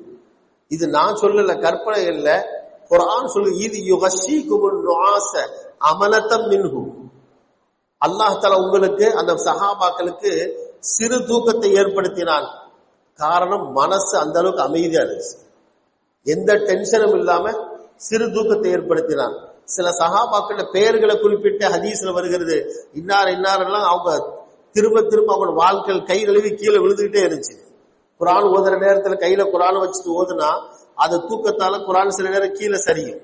Speaker 1: இது நான் சொல்லல, கற்பனை இல்ல, குர்ஆன் சொல்லு. இது யுகஷீகுமுன் நுஆஸ அமனத்தம் மின்ஹு. அல்லாஹ் தஆலா உங்களுக்கு, அந்த சஹாபாக்களுக்கு சிறு தூக்கத்தை ஏற்படுத்தினான். காரணம், மனசு அந்த அளவுக்கு அமைதியா இருந்துச்சு, எந்த டென்ஷனும் இல்லாம சிறு தூக்கத்தை ஏற்படுத்தினான். சில சஹாபாக்கள பெயர்களை குறிப்பிட்ட ஹதீஸ்ல வருகிறது, இன்னாரெல்லாம் அவங்க திரும்ப திரும்ப அவங்க வாழ்க்கையில் கை நழுவி கீழே விழுந்துகிட்டே இருந்துச்சு. குர்ஆன் ஓதுற நேரத்துல கையில குர்ஆனை வச்சுட்டு ஓதுனா அது தூக்கத்தால குர்ஆன் சில நேரம் கீழே சரியும்,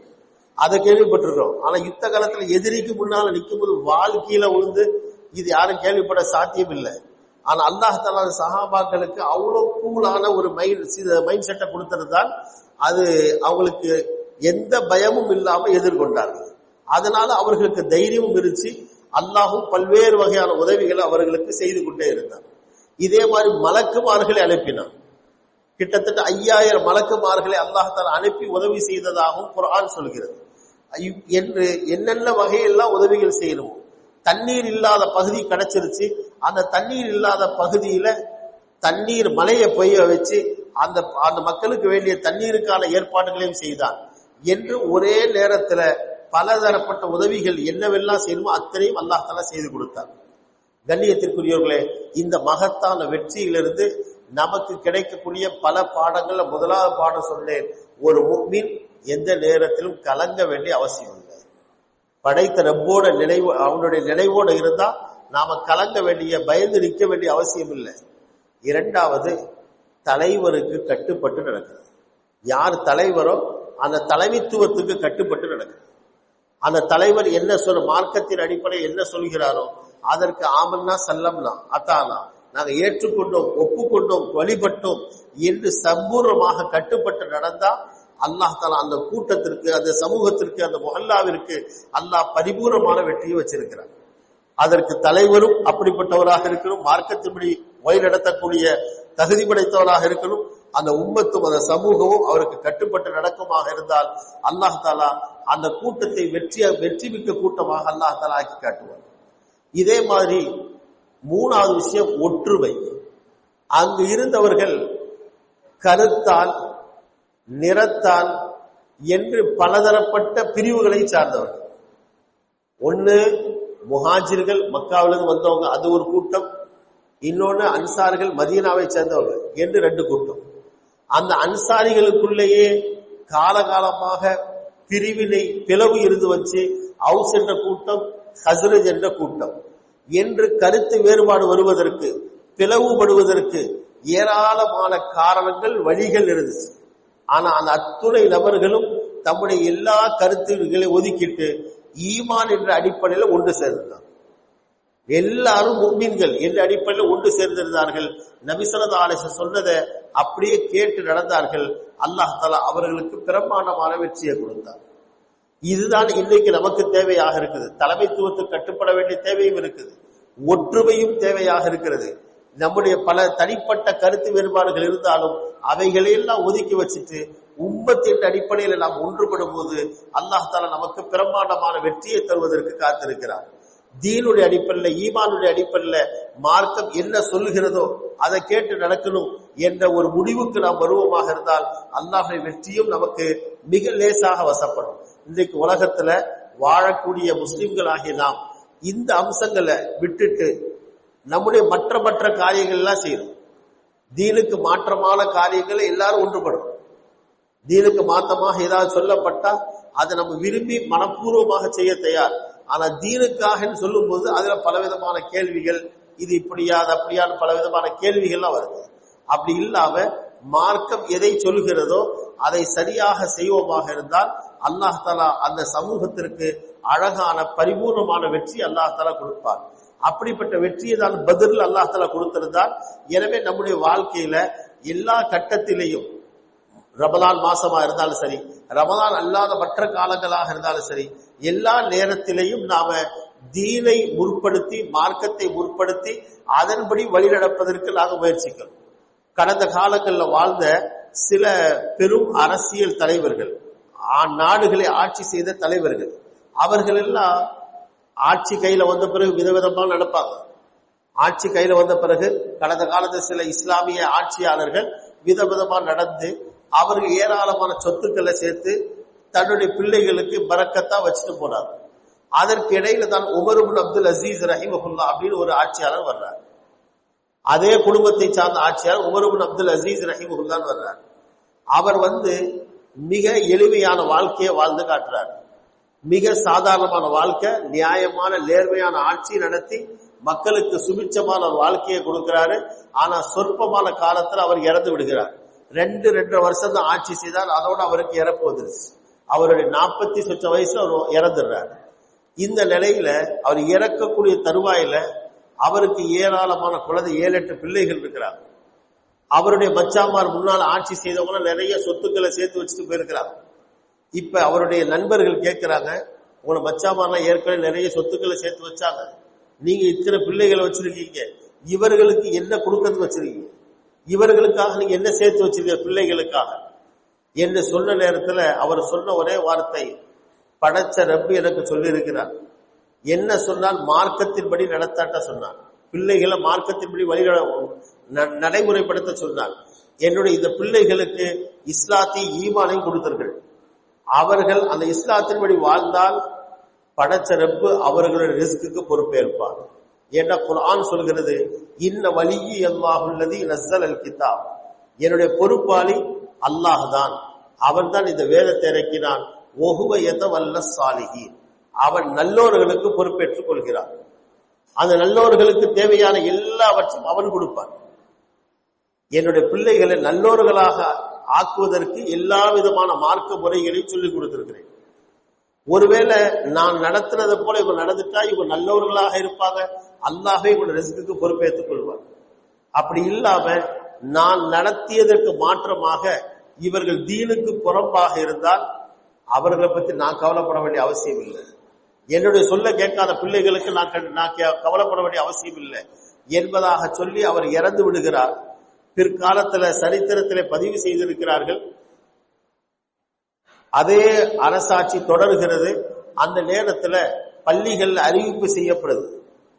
Speaker 1: அதை கேள்விப்பட்டிருக்கிறோம். ஆனா யுத்த காலத்துல எதிரிக்கு முன்னால நிற்கும் போது வாழ் கீழே விழுந்து, இது யாரும் கேள்விப்பட சாத்தியம் இல்லை. ஆனா அல்லாஹ் தஆலா சஹாபாக்களுக்கு அவ்வளவு கூலான ஒரு மைண்ட் செட்டை கொடுத்திருந்தால் அது அவங்களுக்கு எந்த பயமும் இல்லாம எதிர்கொண்டார்கள். அதனால அவர்களுக்கு தைரியமும் இருந்துச்சு. அல்லாஹும் பல்வேறு வகையான உதவிகளை அவர்களுக்கு செய்து கொண்டே இருந்தார். இதே மாதிரி மலக்குமார்களை அனுப்பினான். கிட்டத்தட்ட 5000 மலக்குமார்களை அல்லாஹ் தஆலா அனுப்பி உதவி செய்ததாகவும் குர்ஆன் சொல்கிறது. என்று என்னென்ன வகையெல்லாம் உதவிகள் செய்யணுமோ. தண்ணீர் இல்லாத பகுதி கிடைச்சிருச்சு, அந்த தண்ணீர் இல்லாத பகுதியில தண்ணீர் மலையை பெய்ய வச்சு அந்த மக்களுக்கு வேண்டிய தண்ணீருக்கான ஏற்பாடுகளையும் செய்தான். என்று ஒரே நேரத்துல பலதரப்பட்ட உதவிகள் என்னவெல்லாம் செய்யணுமோ அத்தனையும் அல்லாஹ் தஆலா செய்து கொடுத்தார். கண்ணியத்திற்குரியவர்களே, இந்த மகத்தான வெற்றியிலிருந்து நமக்கு கிடைக்கக்கூடிய பல பாடங்கள்ல முதலாவது பாடம் சொன்னேன், ஒரு முஃமின் எந்த நேரத்திலும் கலங்க வேண்டிய அவசியம் இல்லை. படைத்த ரப்போட நினைவு, அவனுடைய நினைவோட இருந்தா நாம கலங்க வேண்டிய, பயந்து நிற்க வேண்டிய அவசியம் இல்லை. இரண்டாவது, தலைவருக்கு கட்டுப்பட்டு நடக்கிறது. யார் தலைவரோ அந்த தலைமைத்துவத்துக்கு கட்டுப்பட்டு நடக்கிறது. அந்த தலைவர் என்ன மார்க்கத்தின் அடிப்படையில் என்ன சொல்கிறாரோ அதற்கு ஆமன்னா சல்லம்னா அத்தானா, நாங்க ஏற்றுக்கொண்டோம், ஒப்புக்கொண்டோம், வழிபட்டோம் என்று சம்பூர்ணமாக கட்டுப்பட்டு நடந்தா அல்லாஹ் தஆலா அந்த கூட்டத்திற்கு, அந்த சமூகத்திற்கு, அந்த முஹல்லாவிற்கு அல்லாஹ் பரிபூர்ணமான வெற்றியை வச்சிருக்கிறார். அதற்கு தலைவரும் அப்படிப்பட்டவராக இருக்கணும், மார்க்கத்தின்படி வழிநடத்தக்கூடிய தகுதி படைத்தவராக இருக்கணும். அந்த உம்மத்தும் அந்த சமூகமும் அவருக்கு கட்டுப்பட்டு நடக்குமாக இருந்தால் அல்லாஹ் தஆலா அந்த கூட்டத்தை வெற்றி மிக்க கூட்டமாக அல்லாஹ் தஆலா ஆக்கி காட்டுவார். இதே மாதிரி மூணாவது விஷயம் ஒற்றுமை. அங்கு இருந்தவர்கள் கருத்தால், நிறத்தால் என்று பலதரப்பட்ட பிரிவுகளை சார்ந்தவர்கள். ஒன்னு முஹாஜிர்கள், மக்காவிலிருந்து வந்தவங்க, அது ஒரு கூட்டம். இன்னொன்னு அன்சார்கள், மதீனாவை சேர்ந்தவர்கள் என்று 2 கூட்டம். அந்த அன்சாரிகளுக்குள்ளேயே காலகாலமாக பிளவு இருந்து வச்சு அவுஸ் என்ற கூட்டம், ஹஸ்ரஜ் என்ற கூட்டம் என்று கருத்து வேறுபாடு வருவதற்கு, பிளவுபடுவதற்கு ஏராளமான காரணங்கள், வழிகள் இருந்துச்சு. ஆனா அந்த அத்துணை நபர்களும் தம்முடைய எல்லா கருத்துக்களை ஒதுக்கிட்டு ஈமான் என்ற அடிப்படையில் ஒன்று சேர்ந்தார். எல்லாரும் முஃமின்கள் என்ற அடிப்படையில் ஒன்று சேர்ந்திருந்தார்கள். நபி ஸல்லல்லாஹு அலைஹி வஸல்லம் சொன்னதை அப்படியே கேட்டு நடந்தார்கள். அல்லாஹ் தஆலா அவர்களுக்கு பிரமாண்டமான வெற்றியை கொடுத்தார். இதுதான் இன்னைக்கு நமக்கு தேவையாக இருக்குது. தலைமைத்துவத்துக்கு கட்டுப்பட வேண்டிய தேவையும் இருக்குது, ஒற்றுமையும் தேவையாக இருக்கிறது. நம்முடைய பல தனிப்பட்ட கருத்து வேறுபாடுகள் இருந்தாலும் அவைகளையெல்லாம் ஒதுக்கி வச்சுட்டு உம்மத்தின் அடிப்படையில் நாம் ஒன்றுபடும் போது அல்லாஹ் தஆலா நமக்கு பிரமாண்டமான வெற்றியை தருவதற்கு காத்திருக்கிறார். தீனுடைய அடிப்படையில், ஈமானுடைய அடிப்படையில் மார்க்கம் என்ன சொல்லுகிறதோ அதை கேட்டு நடக்கணும் என்ற ஒரு முடிவுக்கு நாம் வருவமாக இருந்தால் அல்லாஹ்வுடைய வெற்றியும் நமக்கு மிக லேசாக வசப்படும். இன்றைக்கு உலகத்துல வாழக்கூடிய முஸ்லிம்கள் ஆகிய நாம் இந்த அம்சங்களை விட்டுட்டு நம்முடைய மற்ற காரியங்கள் எல்லாம் செய்யணும். தீனுக்கு மாற்றமான காரியங்களை எல்லாரும் ஒன்றுபடும். தீனுக்கு மாற்றமாக ஏதாவது சொல்லப்பட்டா அதை நம்ம விரும்பி மனப்பூர்வமாக செய்ய தயார். ஆனா தீனுக்காக சொல்லும் போது அதுல பலவிதமான கேள்விகள், இது இப்படியா அது அப்படியான்னு பலவிதமான கேள்விகள்லாம் வருது. அப்படி இல்லாம மார்க்கம் எதை சொல்கிறதோ அதை சரியாக செய்வோமாக இருந்தால் அல்லாஹ் தஆலா அந்த சமூகத்திற்கு அழகான பரிபூர்ணமான வெற்றி அல்லாஹ் தஆலா கொடுப்பார். அப்படிப்பட்ட வெற்றியை தான் பத்ரில் அல்லாஹ் தஆலா கொடுத்திருந்தார். எனவே நம்முடைய வாழ்க்கையில எல்லா கட்டத்திலேயும், ரமலான் மாசமா இருந்தாலும் சரி, ரமலான் அல்லாத மற்ற காலங்களாக இருந்தாலும் சரி, எல்லா நேரத்திலேயும் நாம தீனை முற்படுத்தி, மார்க்கத்தை முற்படுத்தி அதன்படி வழிநடப்பதற்கு நாங்கள் முயற்சிக்கிறோம். கடந்த காலங்களில் வாழ்ந்த சில பெரும் அரசியல் தலைவர்கள், நாடுகளை ஆட்சி செய்த தலைவர்கள், அவர்கள் எல்லாம் ஆட்சி கையில வந்த பிறகு விதவிதமாக நடப்பாங்க. ஆட்சி கையில வந்த பிறகு கடந்த காலத்தில் சில இஸ்லாமிய ஆட்சியாளர்கள் விதவிதமா நடந்து அவர்கள் ஏராளமான சொத்துக்களை சேர்த்து தன்னுடைய பிள்ளைகளுக்கு பரக்கத்தா வச்சுட்டு போனார். அதற்கு இடையில தான் உமர் இப்னு அப்துல் அசீஸ் ரஹிமஹுல்லா அப்படின்னு ஒரு ஆட்சியாளர் வர்றார். அதே குடும்பத்தை சார்ந்த ஆட்சியாளர் உமர் இப்னு அப்துல் அசீஸ் ரஹிமஹுல்லான்னு வர்றார். அவர் மிக எளிமையான வாழ்க்கையை வாழ்ந்து காட்டுறார். மிக சாதாரணமான வாழ்க்கை, நியாயமான நேர்மையான ஆட்சி நடத்தி மக்களுக்கு சுபிட்சமான ஒரு வாழ்க்கையை கொடுக்கிறாரு. ஆனா சொற்பமான காலத்துல அவர் இறந்து விடுகிறார். 2-2.5 வருஷம் தான் ஆட்சி செய்தார். அதோட அவருக்கு இறப்பு வந்துருச்சு. அவருடைய 40 சொச்ச வயசுல அவர் இறந்துடுறார். இந்த நிலையில அவர் இறக்கக்கூடிய தருவாயில அவருக்கு ஏராளமான குழந்தை, 7-8 பிள்ளைகள் இருக்கிறார். அவருடைய மச்சாமார் முன்னால் ஆட்சி செய்தவங்க நிறைய சொத்துக்களை சேர்த்து வச்சுட்டு போயிருக்கிறாங்க. இப்ப அவருடைய நண்பர்கள் கேட்கிறாங்க, உங்களை மச்சாமார்லாம் ஏற்கனவே நிறைய சொத்துக்களை சேர்த்து வச்சாங்க, நீங்க இத்தனை பிள்ளைகளை வச்சிருக்கீங்க, இவர்களுக்கு என்ன கொடுக்கறது வச்சிருக்கீங்க, இவர்களுக்காக நீங்க என்ன சேர்த்து வச்சிருக்க பிள்ளைகளுக்காக என்று சொன்ன நேரத்துல அவர் சொன்ன ஒரே வார்த்தை, படைச்ச ரப்பு எனக்கு சொல்லி இருக்கிறார், என்ன சொன்னால் மார்க்கத்தின்படி நடத்தாட்ட சொன்னார், பிள்ளைகளை மார்க்கத்தின்படி வழி நடைமுறைப்படுத்த சொன்னார். என்னுடைய இந்த பிள்ளைகளுக்கு இஸ்லாத்தையும் ஈமானையும் கொடுத்தீர்கள், அவர்கள் அந்த இஸ்லாத்தின்படி வாழ்ந்தால் படைச்ச ரப்பு அவர்களுடைய ரிஸ்க்கு பொறுப்பேற்பார். ஏன்னா குர்ஆன் சொல்கிறது, இன்ன வலியி அல்லாஹுல்லதி நஸ்ஸல் அல் கிதாப், என்னுடைய பொறுப்பாளி அல்லாஹ் தான், அவன் தான் இந்த வேதத்தை இறக்கினான். ஒஹுவ யதவல்ல ஸாலிஹீன், அவன் நல்லோர்களுக்கு பொறுப்பேற்றுக் கொள்கிறான். அந்த நல்லோர்களுக்கு தேவையான எல்லாவற்றையும் அவன் கொடுப்பான். என்னுடைய பிள்ளைகளை நல்லோர்களாக ஆக்குவதற்கு எல்லா விதமான மார்க்க முறைகளையும் சொல்லிக் கொடுத்திருக்கிறேன். ஒருவேளை நான் நடத்துனதை போல இவங்க நடந்துட்டா இவங்க நல்லவர்களாக இருப்பாங்க, அல்லாஹ்வே இவங்க ரிஸ்க்கு பொறுப்பேற்றுக் கொள்வார். அப்படி இல்லாம நான் நடத்தியதற்கு மாற்றமாக இவர்கள் தீனுக்கு புறம்பாக இருந்தால் அவர்களை பற்றி நான் கவலைப்பட வேண்டிய அவசியம் இல்லை. என்னுடைய சொல்ல கேட்காத பிள்ளைகளுக்கு நான் கவலைப்பட வேண்டிய அவசியம் இல்லை என்பதாக சொல்லி அவர் இறந்து விடுகிறார். பிற்காலத்துல சரித்திரத்திலே பதிவு செய்திருக்கிறார்கள். அதே அரசாட்சி தொடர்கிறது. அந்த நேரத்துல பள்ளிகள் அறிவிப்பு செய்யப்படுது.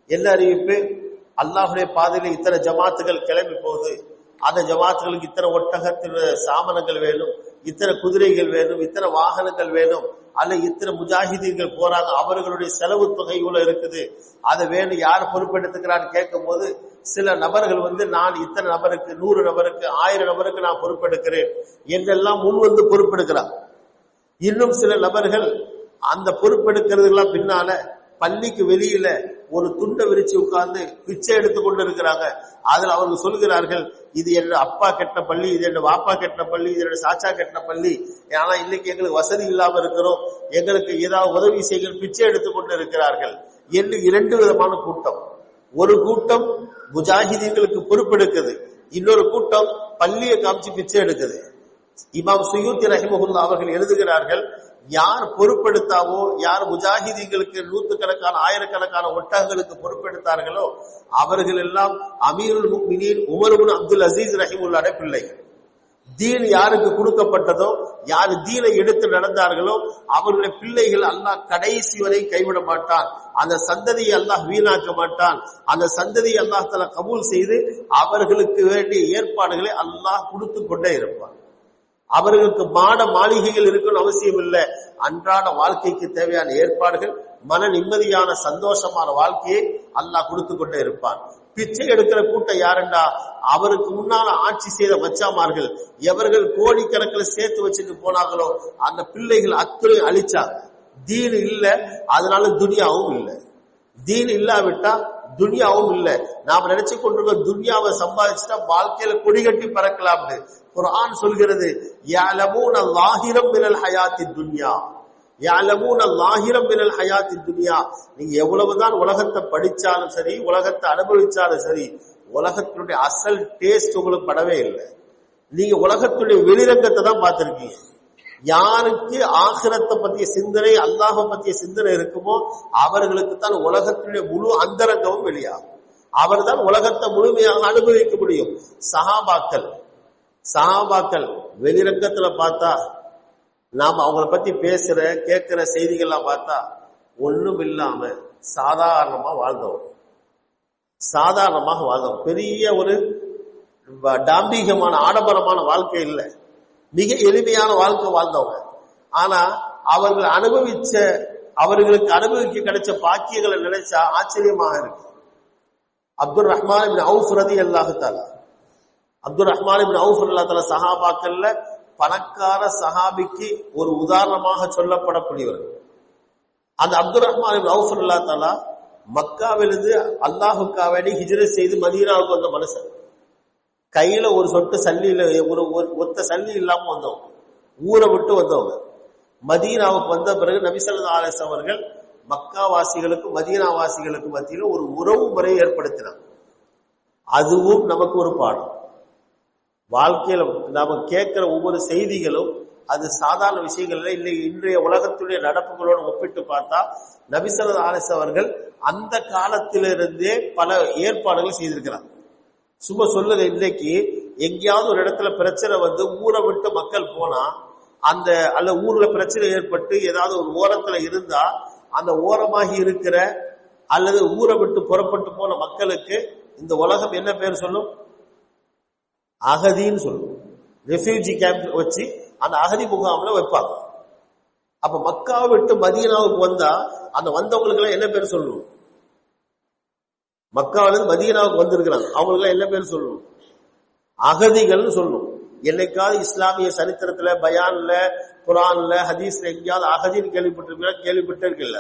Speaker 1: என்ன அறிவிப்பு? அல்லாஹுடைய பாதையில இத்தனை ஜமாத்துகள் கிளம்பி போகுது, அந்த ஜமாத்துகளுக்கு இத்தனை ஒட்டகத்தின் சாமனங்கள் வேணும், இத்தனை குதிரைகள் வேணும், இத்தனை வாகனங்கள் வேணும், அல்ல இத்தனை முஜாஹிதீன்கள் போறாங்க, அவர்களுடைய செலவு தொகை இவ்வளவு இருக்குது, அதை வேணும், யார் பொறுப்பெடுத்துக்கிறான்னு கேட்கும் போது சில நபர்கள் நான் இத்தனை நபருக்கு, 100 நபருக்கு, 1000 நபருக்கு நான் பொறுப்பெடுக்கிறேன் என்றெல்லாம் முன் பொறுப்பெடுக்கிறார். இன்னும் சில நபர்கள் அந்த பொறுப்பெடுக்கிறதுலாம் பின்னால பள்ளிக்கு வெளியில ஒரு துண்டை விரிச்சு உட்கார்ந்து பிச்சை எடுத்து கொண்டு இருக்கிறாங்க. அதுல அவர்கள் சொல்கிறார்கள், இது என்ன அப்பா கெட்ட பள்ளி, இது என்ன வாப்பா கெட்ட பள்ளி, இது என்ன சாச்சா கெட்ட பள்ளி, ஆனா இன்னைக்கு எங்களுக்கு வசதி இல்லாம இருக்கிறோம், எங்களுக்கு ஏதாவது உதவி செய்ய பிச்சை எடுத்து கொண்டு இருக்கிறார்கள் என்று 2 விதமான கூட்டம். ஒரு கூட்டம் முஜாஹிதீன்களுக்கு பொறுப்பெடுக்குது, இன்னொரு கூட்டம் பள்ளியை காமிச்சு பிச்சை எடுக்குது. இமாம் சுயூத்தி ரஹிமஹுல்லா அவர்கள் எழுதுகிறார்கள், யார் பொறுப்பெடுத்தாவோ, யார் முஜாஹிதீன்களுக்கு 100கணக்கான 1000கணக்கான ஒட்டகங்களுக்கு பொறுப்பெடுத்தார்களோ அவர்கள் எல்லாம் அமீருல் முஃமினீன் உமர் இப்னு அப்துல் அசீஸ் ரஹிமஹுல்லாஹ்வுடைய பிள்ளைகள். தீன் யாருக்கு கொடுக்கப்பட்டதோ, யார் தீனை எடுத்து நடந்தார்களோ அவர்களுடைய பிள்ளைகள் அல்லாஹ் கடைசி வரை கைவிட மாட்டான். அந்த சந்ததியை அல்லாஹ் வீணாக்க மாட்டான். அந்த சந்ததியை அல்லாஹ் தஆலா கபூல் செய்து அவர்களுக்கு வேண்டிய ஏற்பாடுகளை அல்லாஹ் கொடுத்து கொண்டே இருப்பான். அவர்களுக்கு மாட மாளிகைகள் இருக்கணும் அவசியம் இல்லை, அன்றாட வாழ்க்கைக்கு தேவையான ஏற்பாடுகள் மன நிம்மதியான சந்தோஷமான வாழ்க்கையை அல்லாஹ் கொடுத்து கொண்டே இருப்பான். பிச்சை எடுக்கிற கூட்டம் யாருண்டா, அவருக்கு முன்னால ஆட்சி செய்த மச்சாமார்கள் எவர்கள் கோடிக்கணக்கில் சேர்த்து வச்சுட்டு போனாங்களோ அந்த பிள்ளைகள் அத்துறை அழிச்சாங்க. தீன் இல்ல, அதனால துனியாவும் இல்லை. தீன் இல்லாவிட்டா துனியாவும் இல்லை. நாம நினைச்சு கொண்டிருக்க துனியாவை சம்பாதிச்சுட்டா வாழ்க்கையில கொடிகட்டி பறக்கலாம்னு குர்ஆன் சொல்கிறது. யஅலமூன ஸாஹிரம் மினல் ஹயாத்தி துன்யா, யஅலமூன ஸாஹிரம் மினல் ஹயாத்தி துன்யா. நீங்க எவ்வளவுதான் உலகத்தை படிச்சாலும் சரி, உலகத்தை அனுபவிச்சாலும் சரி, உலகத்தினுடைய அசல் டேஸ்ட் உங்களுக்கு படவே இல்லை. நீங்க உலகத்துடைய வெளிரங்கத்தை தான் பார்த்திருக்கீங்க. யாருக்கு ஆகிரத்தை பற்றிய சிந்தனை, அல்லாஹ் பற்றிய சிந்தனை இருக்குமோ அவர்களுக்கு தான் உலகத்துடைய முழு அந்தரங்கமும் வெளியாகும். அவர் தான் உலகத்தை முழுமையாக அனுபவிக்க முடியும். சஹாபாக்கள் வெளிரங்கத்துல பார்த்தா, நாம அவங்கள பத்தி பேசுற கேட்கிற செய்திகள்லாம் பார்த்தா ஒண்ணும் இல்லாம சாதாரணமாக வாழ்ந்தவங்க. பெரிய ஒரு டாம்பீகமான ஆடம்பரமான வாழ்க்கை இல்லை, மிக எளிமையான வாழ்க்கை வாழ்ந்தவங்க. ஆனா அவர்களுக்கு அனுபவிக்க கிடைச்ச பாக்கியங்களை நினைச்சா ஆச்சரியமாக இருக்கு. அப்துல் ரஹ்மான் இப்னு அவுஃப் ரலியல்லாஹு தஆலா, அப்துல் ரஹ்மான் இப்னு அவுஃப் ரலியல்லாஹு தஆலா சஹாபாக்கள்ல பணக்கார சஹாபிக்கு ஒரு உதாரணமாக சொல்லப்படக்கூடியவர். அந்த அப்துல் ரஹ்மான் இப்னு அவுஃப் ரலியல்லாஹு தஆலா மக்காவிலிருந்து அல்லாஹுக்காக வேண்டி ஹிஜ்ரத் செய்து மதீனாவுக்கு வந்த மனுஷன். கையில ஒரு சொட்டு சல்லியில ஒத்த சல்லி இல்லாம வந்தவங்க, ஊரை விட்டு வந்தவங்க. மதீனாவுக்கு வந்த பிறகு நபி ஸல்லல்லாஹு அலைஹி வஸல்லம் அவர்கள் மக்காவாசிகளுக்கு மதீனாவாசிகளுக்கு மத்தியில ஒரு உறவு முறையை ஏற்படுத்தினார். அதுவும் நமக்கு ஒரு பாடம். வாழ்க்கையில நாம கேட்கிற ஒவ்வொரு செய்திகளும் அது சாதாரண விஷயங்கள் இல்லை. இன்றைய உலகத்துடைய நடப்புகளோடு ஒப்பிட்டு பார்த்தா நபி ஸல்லல்லாஹு அலைஹி வஸல்லம் அவர்கள் அந்த காலத்திலிருந்தே பல ஏற்பாடுகள் செய்திருக்கிறார். சும்மா சொல்லுங்க, இன்னைக்கு எங்கேயாவது ஒரு இடத்துல பிரச்சனை வந்து ஊரை விட்டு மக்கள் போனா அல்ல ஊர்ல பிரச்சனை ஏற்பட்டு ஏதாவது ஒரு ஓரத்துல இருந்தா அந்த ஓரமாகி இருக்கிற அல்லது ஊரை விட்டு புறப்பட்டு போன மக்களுக்கு இந்த உலகம் என்ன பேர் சொல்லும்? அகதின்னு சொல்லும். ரெஃப்யூஜி கேம்ப் வச்சு அந்த அகதி முகாம்ல வைப்பாங்க. அப்ப மக்காவை விட்டு மதீனாவுக்கு வந்தா அந்த வந்தவங்களுக்கு எல்லாம் என்ன பேர் சொல்லணும்? மக்காவிலிருந்து மதீனாவுக்கு வந்திருக்கிறாங்க, அவங்களுக்கு என்ன பேர் சொல்லணும்? அகதிகள் சொல்லணும். என்னைக்காவது இஸ்லாமிய சரித்திரத்துல, பயான்ல, குரான்ல, ஹதீஸ்ல எங்கேயாவது அகதின்னு கேள்விப்பட்டிருக்கல.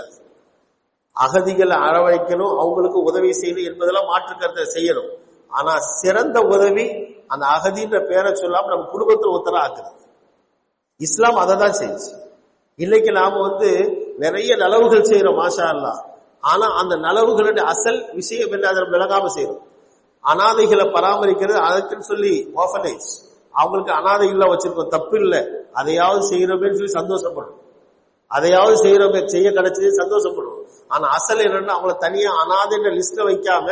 Speaker 1: அகதிகளை அரவணைக்கணும், அவங்களுக்கு உதவி செய்யணும் என்பதெல்லாம் மாற்று கருத்தை செய்யணும். ஆனா சிறந்த உதவி அந்த அகதின்ற பேரை சொல்லாம நம்ம குடும்பத்தில் ஒருத்தர ஆக்குது. இஸ்லாம் அதை தான் செஞ்சு. இன்னைக்கு நாம நிறைய நலவுகள் செய்யறோம், மாஷா அல்லாஹ். ஆனா அந்த நலவுகளுடைய அசல் விஷயம் என்ன, அதை விளங்காம செய்யறோம். அனாதைகளை பராமரிக்கிறது, அதுக்குன்னு சொல்லி ஆர்ஃபனேஜ், அவங்களுக்கு அனாதை இல்ல வச்சிருக்கோம், தப்பு இல்லை, அதையாவது செய்யறோமேன்னு சொல்லி சந்தோஷப்படும். அதையாவது செய்யறோமே, செய்ய கிடைச்சது சந்தோஷப்படும். ஆனா அசல் என்னன்னா அவங்கள தனியா அனாதைன்ற லிஸ்ட்ல வைக்காம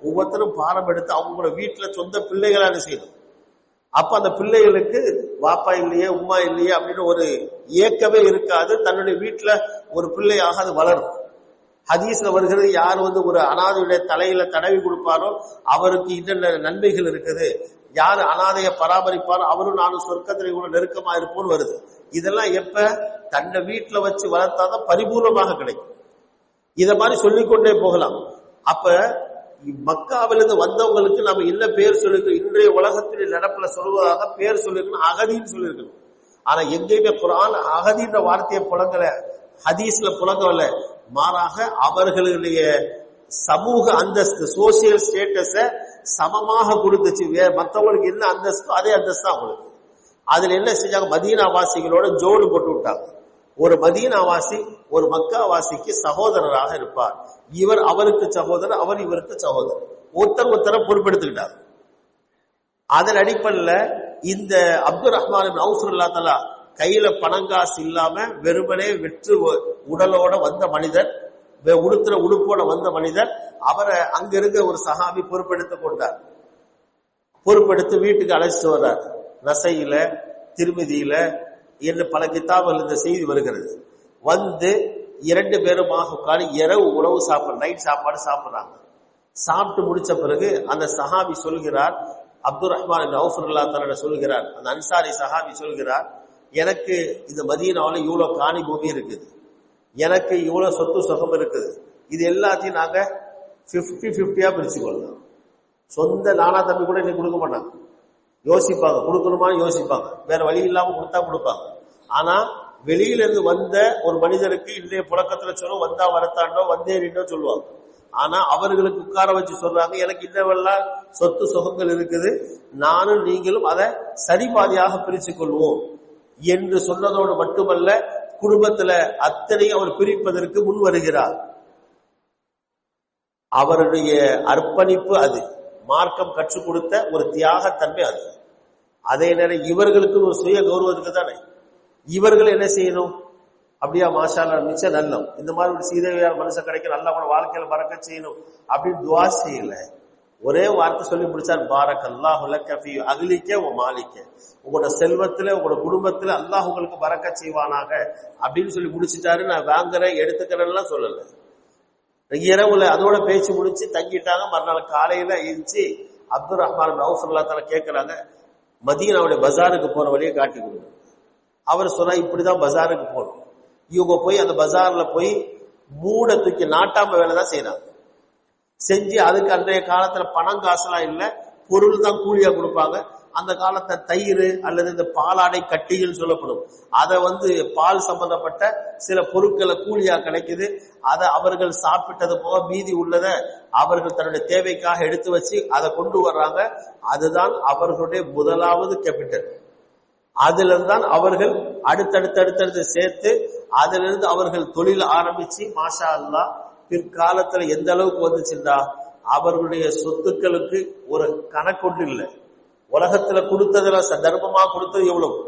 Speaker 1: ஒவ்வொருத்தரும் பாடம் எடுத்து அவங்களோட வீட்டுல சொந்த பிள்ளைகளான செய்யணும். அப்ப அந்த பிள்ளைகளுக்கு வாப்பா இல்லையே உம்மா இல்லையே அப்படின்னு ஒரு ஏக்கமே இருக்காது. தன்னுடைய வீட்டுல ஒரு பிள்ளையாக அது வளரும். ஹதீஸ்ல வருகிறது, யார் ஒரு அனாதையுடைய தலையில தடவி கொடுப்பாரோ அவருக்கு இன்னென்ன நன்மைகள் இருக்குது, யாரு அனாதைய பராமரிப்பாரோ அவரும் நானும் சொர்க்கத்திலே கூட நெருக்கமா இருப்போம்னு வருது. இதெல்லாம் எப்ப தன்னை வீட்டுல வச்சு வளர்த்தாதான் பரிபூர்ணமாக கிடைக்கும். இத மாதிரி சொல்லிக்கொண்டே போகலாம். அப்ப மக்காவிலிருந்து வந்தவங்களுக்கு நம்ம என்ன பேர் சொல்லிருக்கோம்? இன்றைய உலகத்திலே நடப்புல சொல்வதாக பேர் சொல்லிருக்கணும், அகதின்னு சொல்லியிருக்கணும். ஆனா எங்கேயுமே குர்ஆன் அகதின்ற வார்த்தையை புழங்கல, ஹதீஸ்ல புழங்கல. மாறாக அவர்களுடைய சமூக அந்தஸ்து, சோசியல் ஸ்டேட்டஸ சமமாக கொடுத்துச்சு. மற்றவங்களுக்கு என்ன அந்தஸ்தோ அதே அந்தஸ்து அவங்களுக்கு. அதுல என்ன செஞ்சாங்க, மதீனாவாசிகளோட ஜோடு போட்டு விட்டாங்க. ஒரு மதீனாவாசி ஒரு மக்காவாசிக்கு சகோதரராக இருப்பார். இவர் அவருக்கு சகோதரர், அவர் இவருக்கு சகோதரர். ஒருத்தரை பொறுப்பெடுத்துக்கிட்டார். அதன் அடிப்படையில் இந்த அப்துல் ரஹ்மான் இப்னு அவுஃப் ரலியல்லாஹு தஆலா கையில பணங்காசு இல்லாம வெறுமனே வெற்று உடலோட வந்த மனிதர், உடுத்துற உடுப்போட வந்த மனிதர், அவரை அங்க இருக்க ஒரு சஹாபி பொறுப்பெடுத்து கொண்டார். பொறுப்பெடுத்து வீட்டுக்கு அழைச்சிட்டு வர்றார். நசையில, திருமிதியில என்று பல கிதாபுகள் இந்த செய்தி வருகிறது. வந்து 2 பேருமாக உட்கார்ந்து இரவு உணவு நைட் சாப்பாடு சாப்பிடுறாங்க. சாப்பிட்டு முடிச்ச பிறகு அந்த சஹாபி சொல்கிறார், அப்துல் ரஹ்மான் இப்னு அவுஃப் ரலியல்லாஹு தஆலா சொல்கிறார், அந்த அன்சாரி சஹாபி சொல்கிறார், எனக்கு இந்த மதீனாவுல இவ்வளவு காணி பூமி இருக்குது, எனக்கு இவ்வளவு சொத்து சுகம் இருக்குது, இது எல்லாத்தையும் நாங்க 50-50 பிரிச்சு கொள்ளலாம். சொந்த நானா தம்பி கூட இன்னைக்கு கொடுக்க மாட்டாங்க, யோசிப்பாங்க, கொடுக்கணுமான்னு யோசிப்பாங்க, வேற வழி இல்லாம கொடுத்தா கொடுப்பாங்க. ஆனா வெளியில இருந்து வந்த ஒரு மனிதருக்கு இன்றைய புழக்கத்துல சொல்லும் வந்தா வரத்தாண்டோ வந்தேறிண்டோ சொல்லுவாங்க. ஆனா அவர்களுக்கு உட்கார வச்சு சொல்றாங்க, எனக்கு இன்னவெல்லாம் சொத்து சுகங்கள் இருக்குது, நானும் நீங்களும் அதை சரிபாதியாக பிரிச்சு கொள்வோம் என்று சொன்னதோடு மட்டுமல்ல, குடும்பத்துல அத்தனையும் அவர் பிரிப்பதற்கு முன் வருகிறார். அவருடைய அர்ப்பணிப்பு அது, மார்க்கம் கற்றுக் கொடுத்த ஒரு தியாகத்தன்மை அது. அதே நேரம் இவர்களுக்கு ஒரு சுய கௌரவத்துக்கு தானே இவர்கள் என்ன செய்யணும், அப்படியா மாஷா அல்லாஹ் மிச்சம் நல்லம், இந்த மாதிரி ஒரு சீதையார் மனுஷன் கிடைக்க நல்லா கூட வாழ்க்கையில பறக்க செய்யணும் அப்படின்னு துவா செய்யல. ஒரே வார்த்தை சொல்லி முடிச்சார், பாரக்கல்லாஹு லக ஃபீ அஹ்லிக வ மாலிக, உங்களோட செல்வத்துல உங்களோட குடும்பத்துல அல்லாஹ் உங்களுக்கு பறக்க செய்வானாக அப்படின்னு சொல்லி முடிச்சுட்டாரு. நான் வாங்குறேன் எடுத்துக்கிறேன்னா சொல்லல. இரவுல அதோட பேச்சு முடிச்சு தங்கிட்டாங்க. மறுநாள் காலையில எழுந்துச்சு அப்துல் ரஹ்மான் அவுஃப் ரலியல்லாஹு தஆலா கேட்கிறாங்க, மதீனாவுடைய பஜாருக்கு போற வழியை காட்டி கொடுங்க. அவர் சொன்னா இப்படிதான் பஜாருக்கு போகணும். இவங்க போய் அந்த பஜார்ல போய் மூட தூக்கி நாட்டாம வேலை தான் செய்யறாங்க. செஞ்சு அதுக்கு அன்றைய காலத்துல பணம் காசுலாம் இல்ல, பொருள் தான் கூலியா கொடுப்பாங்க. அந்த காலத்தை தயிர் அல்லது இந்த பாலாடை கட்டிகள் சொல்லப்படும், அதை பால் சம்பந்தப்பட்ட சில பொருட்களை கூலியா கிடைக்குது. அதை அவர்கள் சாப்பிட்டது போக மீதி உள்ளதை அவர்கள் தன்னுடைய தேவைக்காக எடுத்து வச்சு அதை கொண்டு வர்றாங்க. அதுதான் அவர்களுடைய முதலாவது கேபிட்டல். அதுல தான் அவர்கள் அடுத்தடுத்து சேர்த்து அதிலிருந்து அவர்கள் தொழில் ஆரம்பிச்சு மாஷா அல்லாஹ் பிற்காலத்துல எந்த அளவுக்கு வந்துச்சுண்டா அவர்களுடைய சொத்துக்களுக்கு ஒரு கணக்கொண்டு இல்லை. உலகத்துல கொடுத்ததுல தர்மமா கொடுத்தது எவ்வளவு,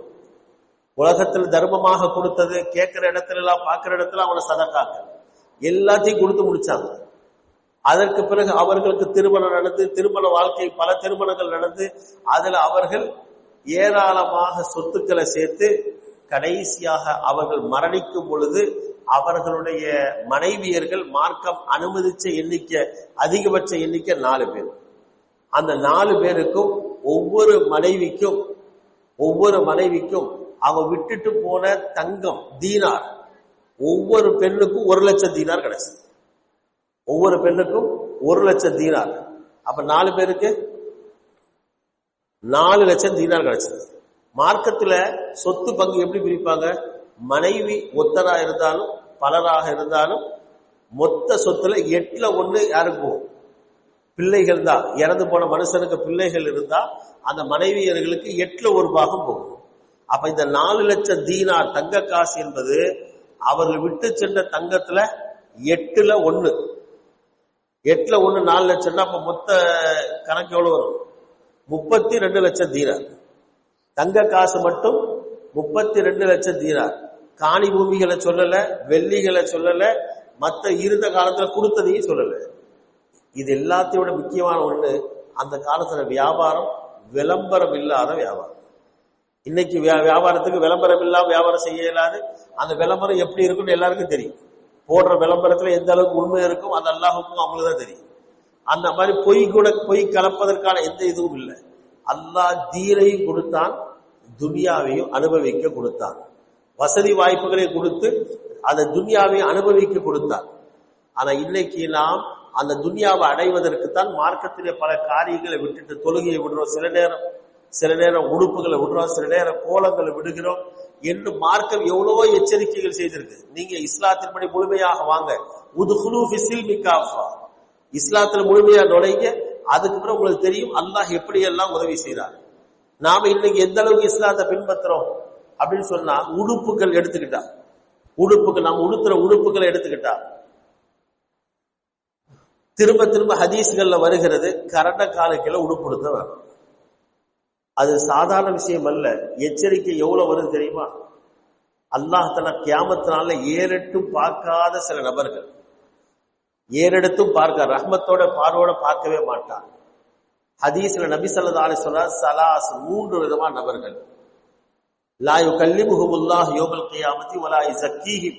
Speaker 1: உலகத்துல தர்மமாக கொடுத்தது, கேட்கிற இடத்துல எல்லாம் பார்க்கிற இடத்துல அவனை சதக்காக்க எல்லாத்தையும் கொடுத்து முடிச்சாங்க. அதற்கு பிறகு அவர்களுக்கு திருமணம் நடந்து, திருமண வாழ்க்கை பல திருமணங்கள் நடந்து, அதுல அவர்கள் ஏராளமாக சொத்துக்களை சேர்த்து கடைசியாக அவர்கள் மரணிக்கும் பொழுது அவர்களுடைய மனைவியர்கள் மார்க்கம் அனுமதிச்ச எண்ணிக்கை அதிகபட்ச எண்ணிக்கை 4 பேர். அந்த 4 பேருக்கும் ஒவ்வொரு மனைவிக்கும் அவங்க விட்டுட்டு போன தங்கம் தீனார், ஒவ்வொரு பெண்ணுக்கும் 1 லட்சம் தீனார் கிடைச்சது. ஒவ்வொரு பெண்ணுக்கும் 1 லட்சம் தீனார். அப்ப 4 பேருக்கு 4 லட்சம் தீனார் கிடைச்சது. மார்க்கத்துல சொத்து பங்கு எப்படி பிரிப்பாங்க, மனைவி ஒத்தரா இருந்தாலும் பலராக இருந்தாலும் மொத்த சொத்துல 8/1 யாருக்கு போகும், பிள்ளைகள் தான். இறந்து போன மனுஷனுக்கு பிள்ளைகள் இருந்தா அந்த மனைவியர்களுக்கு 8/1 பாகம் போகும். அப்ப இந்த 4 லட்சம் தீனார் தங்க காசு என்பது அவர்கள் விட்டு சென்ற தங்கத்துல 8/1. 8/1 4 லட்சம்னா அப்ப மொத்த கணக்கு எவ்வளவு வரும், 32 லட்சம் தீனார். தங்க காசு மட்டும் 32 லட்சம் தீனார். காணி பூமிகளை சொல்லல, வெள்ளிகளை சொல்லல, மற்ற இருந்த காலத்துல கொடுத்ததையும் சொல்லல. இது எல்லாத்தையோட முக்கியமான ஒண்ணு, அந்த காலத்துல வியாபாரம் விளம்பரம் இல்லாத வியாபாரம். இன்னைக்கு வியாபாரத்துக்கு விளம்பரம் இல்லாம வியாபாரம் செய்ய இயலாது. அந்த விளம்பரம் எப்படி இருக்குன்னு எல்லாருக்கும் தெரியும். போடுற விளம்பரத்துல எந்த அளவுக்கு உண்மை இருக்கும் அது அல்லாஹுக்கும் அவங்களுக்கு தான் தெரியும். அந்த மாதிரி பொய் கலப்பதற்கான எந்த இதுவும் இல்லை. அல்லாஹ் தீனையும் கொடுத்தான், துனியாவையும் அனுபவிக்க கொடுத்தான். வசதி வாய்ப்புகளை கொடுத்து அந்த துனியாவை அனுபவிக்க கொடுத்தார். ஆனா இன்னைக்கு நாம் அந்த துனியாவை அடைவதற்குத்தான் மார்க்கத்திலே பல காரியங்களை விட்டுட்டு தொழுகையை விடுறோம், சில நேரம் உடுப்புகளை விடுறோம், சில நேரம் கோலங்களை விடுகிறோம் என்று மார்க்கம் எவ்வளவோ எச்சரிக்கைகள் செய்திருக்கு. நீங்க இஸ்லாத்தின்படி முழுமையாக வாங்க, உதுகுலு ஃபிஸ்ஸில்மி காஃபா, இஸ்லாத்துல முழுமையா நுழைங்க, அதுக்கு பிறகு உங்களுக்கு தெரியும் அல்லாஹ் எப்படி எல்லாம் உதவி செய்யறார். நாம இன்னைக்கு எந்த அளவுக்கு இஸ்லாத்தை பின்பற்றுறோம் அப்படின்னு சொன்னா, உடுப்புகள் எடுத்துக்கிட்டா, உடுப்புகள் நம்ம உடுத்துற உடுப்புகளை எடுத்துக்கிட்டா திரும்ப ஹதீஸ்கள்ல வருகிறது, கரண்ட காலக்கில உடுப்புடுத்த வேணும். அது சாதாரண விஷயம் அல்ல. எச்சரிக்கை எவ்வளவு வருது தெரியுமா? அல்லாஹ் தஆலா கியாமத்தினால ஏறெட்டும் பார்க்காத சில நபர்கள், ஏறெடுத்தும் பார்க்க ரஹ்மத்தோட பார்வோட பார்க்கவே மாட்டார். ஹதீஸ்ல நபி ஸல்லல்லாஹு அலைஹி வஸல்லம் ஸலாஸ் 3 விதமான நபர்கள், லா யுகல்லிமுஹுமுல்லாஹ் யௌமல் கியாமத்தி வலா யுஸக்கீஹிம்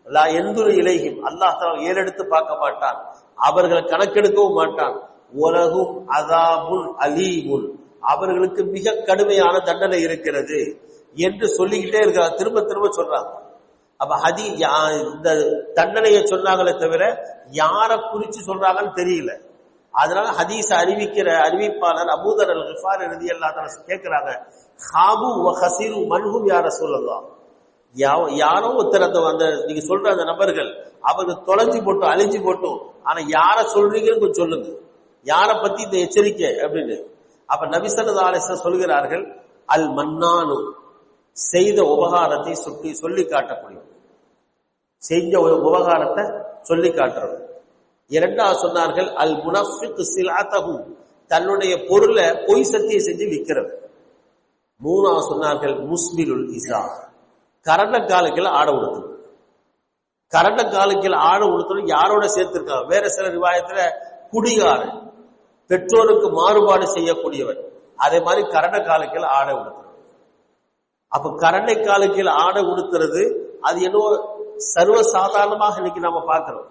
Speaker 1: லா யன்துரு இலைஹிம், அல்லாஹ் தஆலா ஏறெடுத்து பார்க்க மாட்டான், அவர்களை கணக்கெடுக்கவும் மாட்டான். வலஹும் அஸாபுல் அலீமுன், அவர்களுக்கு மிக கடுமையான தண்டனை இருக்கிறது என்று சொல்லிக்கிட்டே இருக்கிறார். திரும்ப சொல்றாங்க. அப்ப இந்த தண்டனையை சொன்னாங்களே தவிர யாரை குறிச்சு சொல்றாங்கன்னு தெரியல. அதனால ஹதீஸ் அறிவிப்பாளர் அபூதர் அல் கிஃபாரி ரலியல்லாஹு அன்ஹு கேட்கிறாங்க, ஹாபு வ ஹஸிரு மன்ஹும் யா ரசூலல்லாஹ், யாரோ ஒருத்தர் அந்த நீங்க சொல்ற அந்த நபர்கள் அவங்க தொலைஞ்சு போட்டோம் அழிஞ்சு போட்டோம், ஆனா யார சொல்றீங்கன்னு கொஞ்சம் சொல்லுங்க, யாரை பத்தி இந்த எச்சரிக்கை அப்படின்னு. அப்ப நபி ஸல்லல்லாஹு அலைஹி வஸல்லம் சொல்கிறார்கள், அல் மன்னானு செய்த உபகாரத்தை சொல்லி காட்டக்கூடிய, செஞ்ச உபகாரத்தை சொல்லி காட்டுறது. இரண்டாவது சொன்னார்கள் அல் முனஃபிக் சிலாத்தஹு, தன்னுடைய பொருளை பொய் சத்தியம் செஞ்சு விற்கிறது. மூணாவது சொன்னார்கள் முஸ்பிலுல் இஸார், கரண்ட காலுக்கில் ஆடை உடுத்துறது. கரண்ட காலுக்கில் ஆடை உடுத்துறது யாரோட சேர்த்திருக்காங்க? வேற சில ரிவாயத்துல குடிகாரன், பெற்றோருக்கு மாறுபாடு செய்யக்கூடியவர், அதே மாதிரி கரண்ட காலுக்கில் ஆடை உடுத்துறது. அப்ப கரண்டை காலுக்கில் ஆடை உடுத்துறது அது என்னவோ சர்வ சாதாரணமாக இன்னைக்கு நாம பார்க்கிறோம்.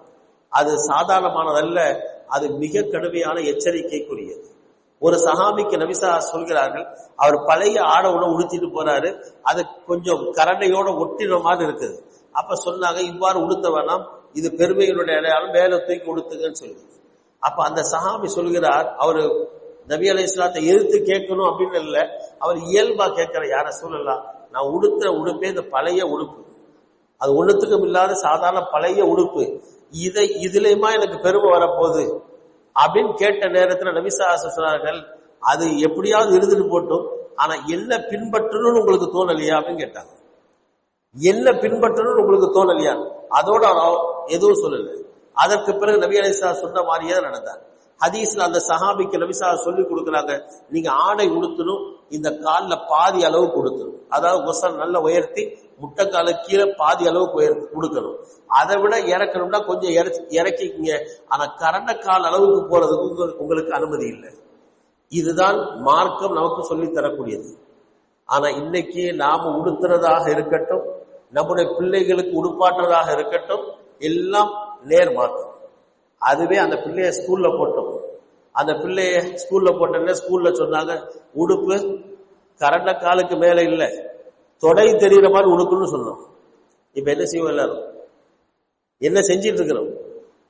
Speaker 1: அது சாதாரணமானதல்ல, அது மிக கடுமையான எச்சரிக்கைக்குரியது. ஒரு சஹாபிக்கு நபிசா சொல்கிறார்கள், அவர் பழைய ஆடை உடுத்திட்டு போறாரு, அது கொஞ்சம் கரண்டையோட ஒட்டின மாதிரி இருக்குது. அப்ப சொன்னாங்க, இவ்வாறு உடுத்த வேணாம், இது பெருமைகளுடைய அடையாளம், மேல தூக்கி உடுத்துங்கன்னு சொல்லி. அப்ப அந்த சஹாபி சொல்கிறார், அவரு நபி அலைஹிஸ்ஸலாத்தை எதிர்த்து கேட்கணும் அப்படின்னு இல்லை, அவர் இயல்பா கேட்கிற, யார சொல்லலாம், நான் உடுத்துற உடுப்பே இந்த பழைய உடுப்பு, அது ஒண்ணுத்துக்கும் இல்லாத சாதாரண பழைய உடுப்பு, இதுலயுமா எனக்கு பெருமை வரப்போகுது அப்படின்னு கேட்ட நேரத்துல நபி ஸல்லல்லாஹு அலைஹி வஸல்லம் சொன்னார்கள், அது எப்படியாவது இருந்துட்டு போட்டும், ஆனா என்ன பின்பற்றணும்னு உங்களுக்கு தோணலையா அப்படின்னு கேட்டாங்க. என்ன பின்பற்றணும்னு உங்களுக்கு தோணலையா? அதோட எதுவும் சொல்லல. அதற்கு பிறகு நபி அலைஹிஸ்ஸலாம் சொன்ன மாதிரியே நடந்தார். ஹதீஸ்ல அந்த சஹாபிக்கு நபி ஸல்லல்லாஹு சொல்லி கொடுக்குறாங்க, நீங்க ஆடை உடுத்தணும், இந்த கால்ல பாதி அளவுக்கு உடுத்தணும், அதாவது ஒசல் நல்ல உயர்த்தி முட்டைக்கால கீழே பாதி அளவுக்கு கொடுக்கணும். அதை விட இறக்கணும்னா கொஞ்சம் இறக்கிங்க, ஆனா கரண்ட கால் அளவுக்கு போறதுக்கு உங்களுக்கு அனுமதி இல்லை. இதுதான் மார்க்கம் நமக்கு சொல்லி தரக்கூடியது. ஆனா இன்னைக்கு நாம உடுத்துறதாக இருக்கட்டும், நம்முடைய பிள்ளைகளுக்கு உடுப்பாட்டுறதாக இருக்கட்டும், எல்லாம் நேர் மாற்றம். அதுவே அந்த பிள்ளைய ஸ்கூல்ல போட்டோம், அந்த பிள்ளைய ஸ்கூல்ல போட்டோம்னா ஸ்கூல்ல சொன்னாங்க, உடுப்பு கரண்ட காலுக்கு மேல இல்ல, தொடை தெரிகிற மாதிரி உடுக்கணும்னு சொன்னோம். இப்ப என்ன செய்வோம்? எல்லாரும் என்ன செஞ்சிட்டு இருக்கிறோம்?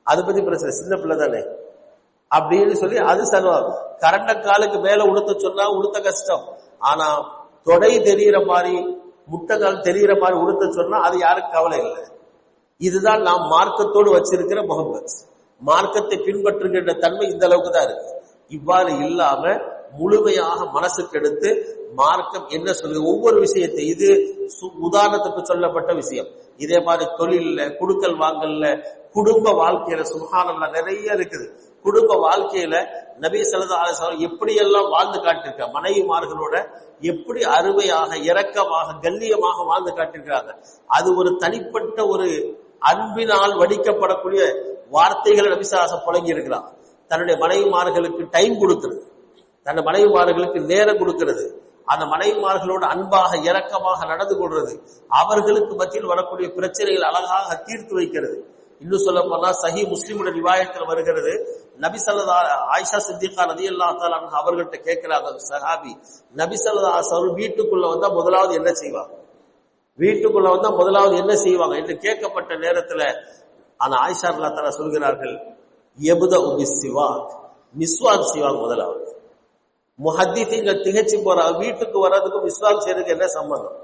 Speaker 1: அதை பத்தி பிரச்சனை, சின்ன பிள்ளை தானே அப்படின்னு சொல்லி அது சர்வம். கரண்ட காலுக்கு மேல உடுத்த சொன்னா உடுத்த கஷ்டம், ஆனா தொடை தெரிகிற மாதிரி முட்டைக்கால் தெரிகிற மாதிரி உடுத்த சொன்னா அது யாருக்கு கவலை இல்லை. இதுதான் நாம் மார்க்கத்தோடு வச்சிருக்கிற முகம்மது. மார்க்கத்தை பின்பற்றுகின்ற தன்மை இந்த அளவுக்கு தான் இருக்கு. இவ்வாறு இல்லாம முழுமையாக மனசுக்கு எடுத்து மார்க்கம் என்ன சொல்லுது ஒவ்வொரு விஷயத்தை, இது உதாரணத்துக்கு சொல்லப்பட்ட விஷயம். இதே மாதிரி தொழில்ல, குடுக்கல் வாங்கல்ல, குடும்ப வாழ்க்கையில சுப்ஹானல்லாஹ் நிறைய இருக்குது. குடும்ப வாழ்க்கையில நபி ஸல்லல்லாஹு அலைஹி வஸல்லம் எப்படியெல்லாம் வாழ்ந்து காட்டியிருக்க, மனைவிமார்களோட எப்படி அருமையாக இரக்கமாக கண்ணியமாக வாழ்ந்து காட்டியிருக்கிறாங்க. அது ஒரு தனிப்பட்ட ஒரு அன்பினால் வடிக்கப்படக்கூடிய வார்த்தைகளை நபி ஸல்லல்லாஹு அலைஹி வஸல்லம் புழங்கி இருக்கிறாங்க. தன்னுடைய மனைவிமார்களுக்கு டைம் கொடுக்கிறது, தன்னுடைய மனைவிமார்களுக்கு நேரம் கொடுக்கிறது, அந்த மனைவிமார்களோடு அன்பாக இரக்கமாக நடந்து கொள்றது, அவர்களுக்கு மத்தியில் வரக்கூடிய பிரச்சனைகள் அழகாக தீர்த்து வைக்கிறது. இன்னும் சொல்ல போனா சஹீஹ் முஸ்லிமுடைய ரிவாயத்தில் வருகிறது, நபி ஸல்லல்லாஹு ஆயிஷா சித்திகா ரலியல்லாஹு தஆலா அன்ஹா அவர்கள்ட்ட கேட்கிறாங்க சஹாபி, நபி ஸல்லல்லாஹு அலைஹி வஸல்லம் வீட்டுக்குள்ள வந்தா முதலாவது என்ன செய்வாங்க, வீட்டுக்குள்ள வந்தா முதலாவது என்ன செய்வாங்க என்று கேட்கப்பட்ட நேரத்துல அந்த ஆயிஷா ரலியல்லாஹு தஆலா சொல்கிறார்கள், யப்தஉ பிஸ்ஸிவாக், மிஸ்வாக் செய்வாங்க முதலாவது. முஹத்திஸீன்கள் திகைச்சு போறாங்க, வீட்டுக்கு வர்றதுக்கும் மிஸ்வாக் செய்யறதுக்கு என்ன சம்பந்தம்?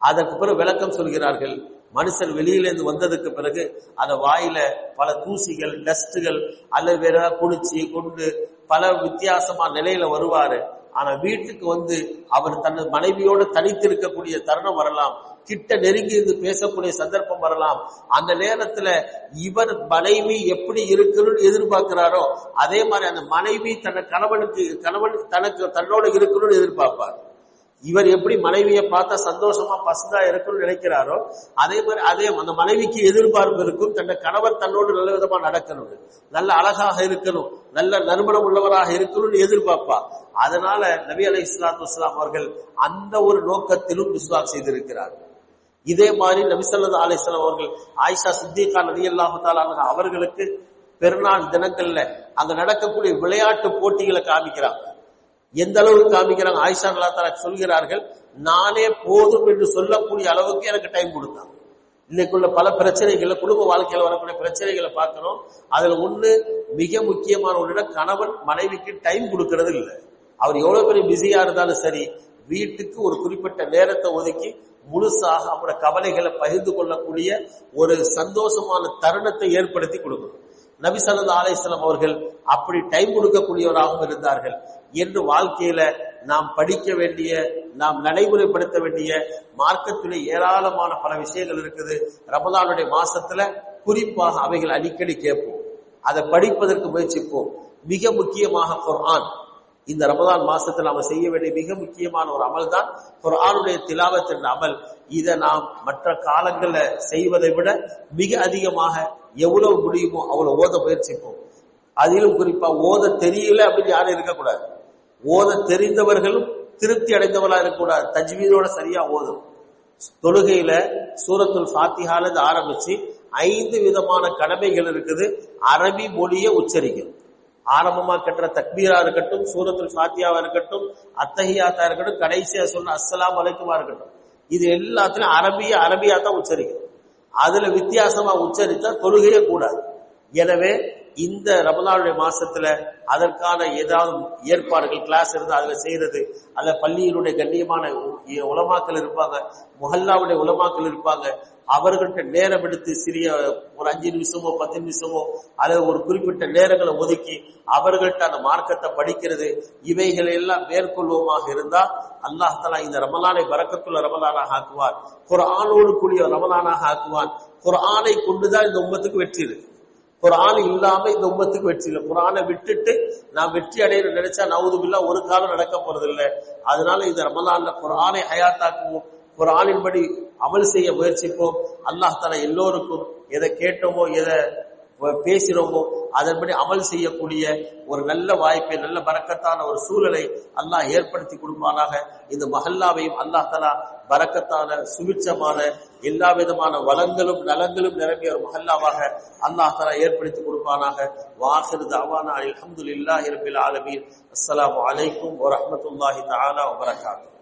Speaker 1: அதற்கு பிறகு விளக்கம் சொல்கிறார்கள், மனுஷன் வெளியிலிருந்து வந்ததுக்கு பிறகு அந்த வாயில பல தூசிகள், டஸ்டுகள் அல்லது வேற குளிச்சு கொண்டு பல வித்தியாசமான நிலையில வருவாரு. ஆனா வீட்டுக்கு வந்து அவர் தன் மனைவியோடு தனித்து இருக்கக்கூடிய தருணம் வரலாம், கிட்ட நெருங்கி இருந்து பேசக்கூடிய சந்தர்ப்பம் வரலாம். அந்த நேரத்துல இவர் மனைவி எப்படி இருக்கணும்னு எதிர்பார்க்கிறாரோ அதே மாதிரி அந்த மனைவி கணவன் தன்னோட இருக்கணும்னு எதிர்பார்ப்பார். இவர் எப்படி மனைவியை பார்த்தா சந்தோஷமா பசுதா இருக்கணும்னு நினைக்கிறாரோ அதே மாதிரி அந்த மனைவிக்கு எதிர்பார்ப்பு இருக்கும், கணவர் தன்னோடு நல்ல விதமா நடக்கணும், நல்ல அழகாக இருக்கணும், நல்ல நறுமணம் உள்ளவராக இருக்கணும்னு எதிர்பார்ப்பா. அதனால நபி அலைஹிஸ்ஸலாத்து வஸ்ஸலாம் அவர்கள் அந்த ஒரு நோக்கத்திலும் மிஸ்வாக் செய்திருக்கிறார்கள். இதே மாதிரி நபி ஸல்லல்லாஹு அலைஹி வஸல்லம் அவர்கள் ஆயிஷா சித்திகா ரலியல்லாஹு தஆலா அன்ஹா அவர்களுக்கு பெருநாள் தினங்கள்ல அங்க நடக்கக்கூடிய விளையாட்டு போட்டிகளை காமிக்கிறாங்க. எந்த அளவுக்கு காமிக்கிறாங்க? ஆயிஷா ரலியல்லாஹு தஆலா சொல்கிறார்கள், நானே போதும் என்று சொல்லக்கூடிய அளவுக்கு எனக்கு டைம் கொடுத்தாங்க. இன்னைக்குள்ள பல பிரச்சனைகள்ல குடும்ப வாழ்க்கையில வரக்கூடிய பிரச்சனைகளை பார்க்கிறோம். அதுல ஒண்ணு மிக முக்கியமான ஒண்ணு, கணவன் மனைவிக்கு டைம் கொடுக்கறது இல்லை. அவர் எவ்வளவு பெரிய பிஸியா இருந்தாலும் சரி, வீட்டுக்கு ஒரு குறிப்பிட்ட நேரத்தை ஒதுக்கி முழுசாக அவருடைய கவலைகளை பகிர்ந்து கொள்ளக்கூடிய ஒரு சந்தோஷமான தருணத்தை ஏற்படுத்தி கொடுக்கணும். நபி ஸல்லல்லாஹு அலைஹி வஸல்லம் அவர்கள் அப்படி டைம் கொடுக்கக்கூடியவராகவும் இருந்தார்கள் என்று வாழ்க்கையில நாம் படிக்க வேண்டிய, நாம் நடைமுறைப்படுத்த வேண்டிய மார்க்கத்திலே ஏராளமான பல விஷயங்கள் இருக்குது. ரமலானுடைய மாசத்துல குறிப்பாக அவைகள் அடிக்கடி கேட்போம், அதை படிப்பதற்கு முயற்சிப்போம். மிக முக்கியமாக குர்ஆன். இந்த ரமலான் மாசத்துல நாம செய்ய வேண்டிய மிக முக்கியமான ஒரு அமல் தான் குர்ஆனுடைய திலாவத் என்ற அமல். இதை நாம் மற்ற காலங்கள்ல செய்வதை விட மிக அதிகமாக எவ்வளவு முடியுமோ அவ்வளவு ஓத முயற்சிப்போம். அதிலும் குறிப்பா ஓத தெரியல அப்படின்னு யாரும் இருக்கக்கூடாது. ஓத தெரிந்தவர்களும் திருப்தி அடைந்தவர்களா இருக்கக்கூடாது. தஜ்வீதோட சரியா ஓதும். தொழுகையில சூரத்துல் ஃபாத்திஹால ஆரம்பிச்சு 5 விதமான கடமைகள் இருக்குது. அரபி மொழியை உச்சரிக்கும். ஆரம்பமா கட்டுற தக்பீரா இருக்கட்டும், சூரத்துல் ஃபாத்தியாவா இருக்கட்டும், அத்தஹியாத்தா இருக்கட்டும், கடைசியா சொன்ன அஸ்ஸலாமு அலைக்குமா இருக்கட்டும், இது எல்லாத்திலும் அரபியா தான் உச்சரிக்கும். அதுல வித்தியாசமா உச்சரித்தா தொழுகையே கூடாது. எனவே இந்த ரமலானுடைய மாசத்துல அதற்கான ஏதாவது ஏற்பாடுகள், கிளாஸ் இருந்தா அதுல செய்யறது, அல்ல பள்ளியினுடைய கண்ணியமான உலமாக்கள் இருப்பாங்க, முஹல்லாவுடைய உலமாக்கள் இருப்பாங்க, அவர்கள்ட்ட நேரம் எடுத்து சிறிய ஒரு 5 நிமிஷமோ 10 நிமிஷமோ அல்லது ஒரு குறிப்பிட்ட நேரங்களை ஒதுக்கி அவர்கள்ட்ட அந்த மார்க்கத்தை படிக்கிறது, இவைகளை எல்லாம் மேற்கொள்வோமாக இருந்தா அல்லாஹ் தஆலா இந்த ரமலானை பரக்கத்துள்ள ரமலானாக ஆக்குவார். குர்ஆனோடு கூடிய ரமலானாக ஆக்குவான். குர்ஆனை கொண்டுதான் இந்த உம்மத்துக்கு வெற்றி இருக்கு. குர்ஆன் இல்லாம இந்த உம்மத்துக்கு வெற்றி இல்லை. குர்ஆனை விட்டுட்டு நான் வெற்றி அடைய நினைச்சா நவுதுபில்லா ஒரு காலம் நடக்க போறது இல்லை. அதனால இந்த ரமலான்ல குர்ஆனை ஹயாத்தாக்குவோம், குர்ஆனின்படி அமல் செய்ய முயற்சிப்போம். அல்லாஹ் தஆலா எல்லோருக்கும் எதை கேட்டோமோ எதை பேசினோமோ அதன்படி அமல் செய்யக்கூடிய ஒரு நல்ல வாய்ப்பை, நல்ல பரக்கத்தான ஒரு சூழலை அல்லாஹ் ஏற்படுத்தி கொடுப்பானாக. இந்த மஹல்லாவையும் அல்லாஹ் தஆலா பரக்கத்தான, சுபிட்சமான, எல்லா விதமான வளங்களும் நலங்களும் நிரம்பிய ஒரு மஹல்லாவாக அல்லாஹ் தஆலா ஏற்படுத்தி கொடுப்பானாக. வாஹிரு தஅவானா அல்ஹம்துலில்லாஹி ரப்பில் ஆலமீன். அஸ்ஸலாமு அலைக்கும் வரஹ்மத்துல்லாஹி தஆலா வபரகாத்துஹு.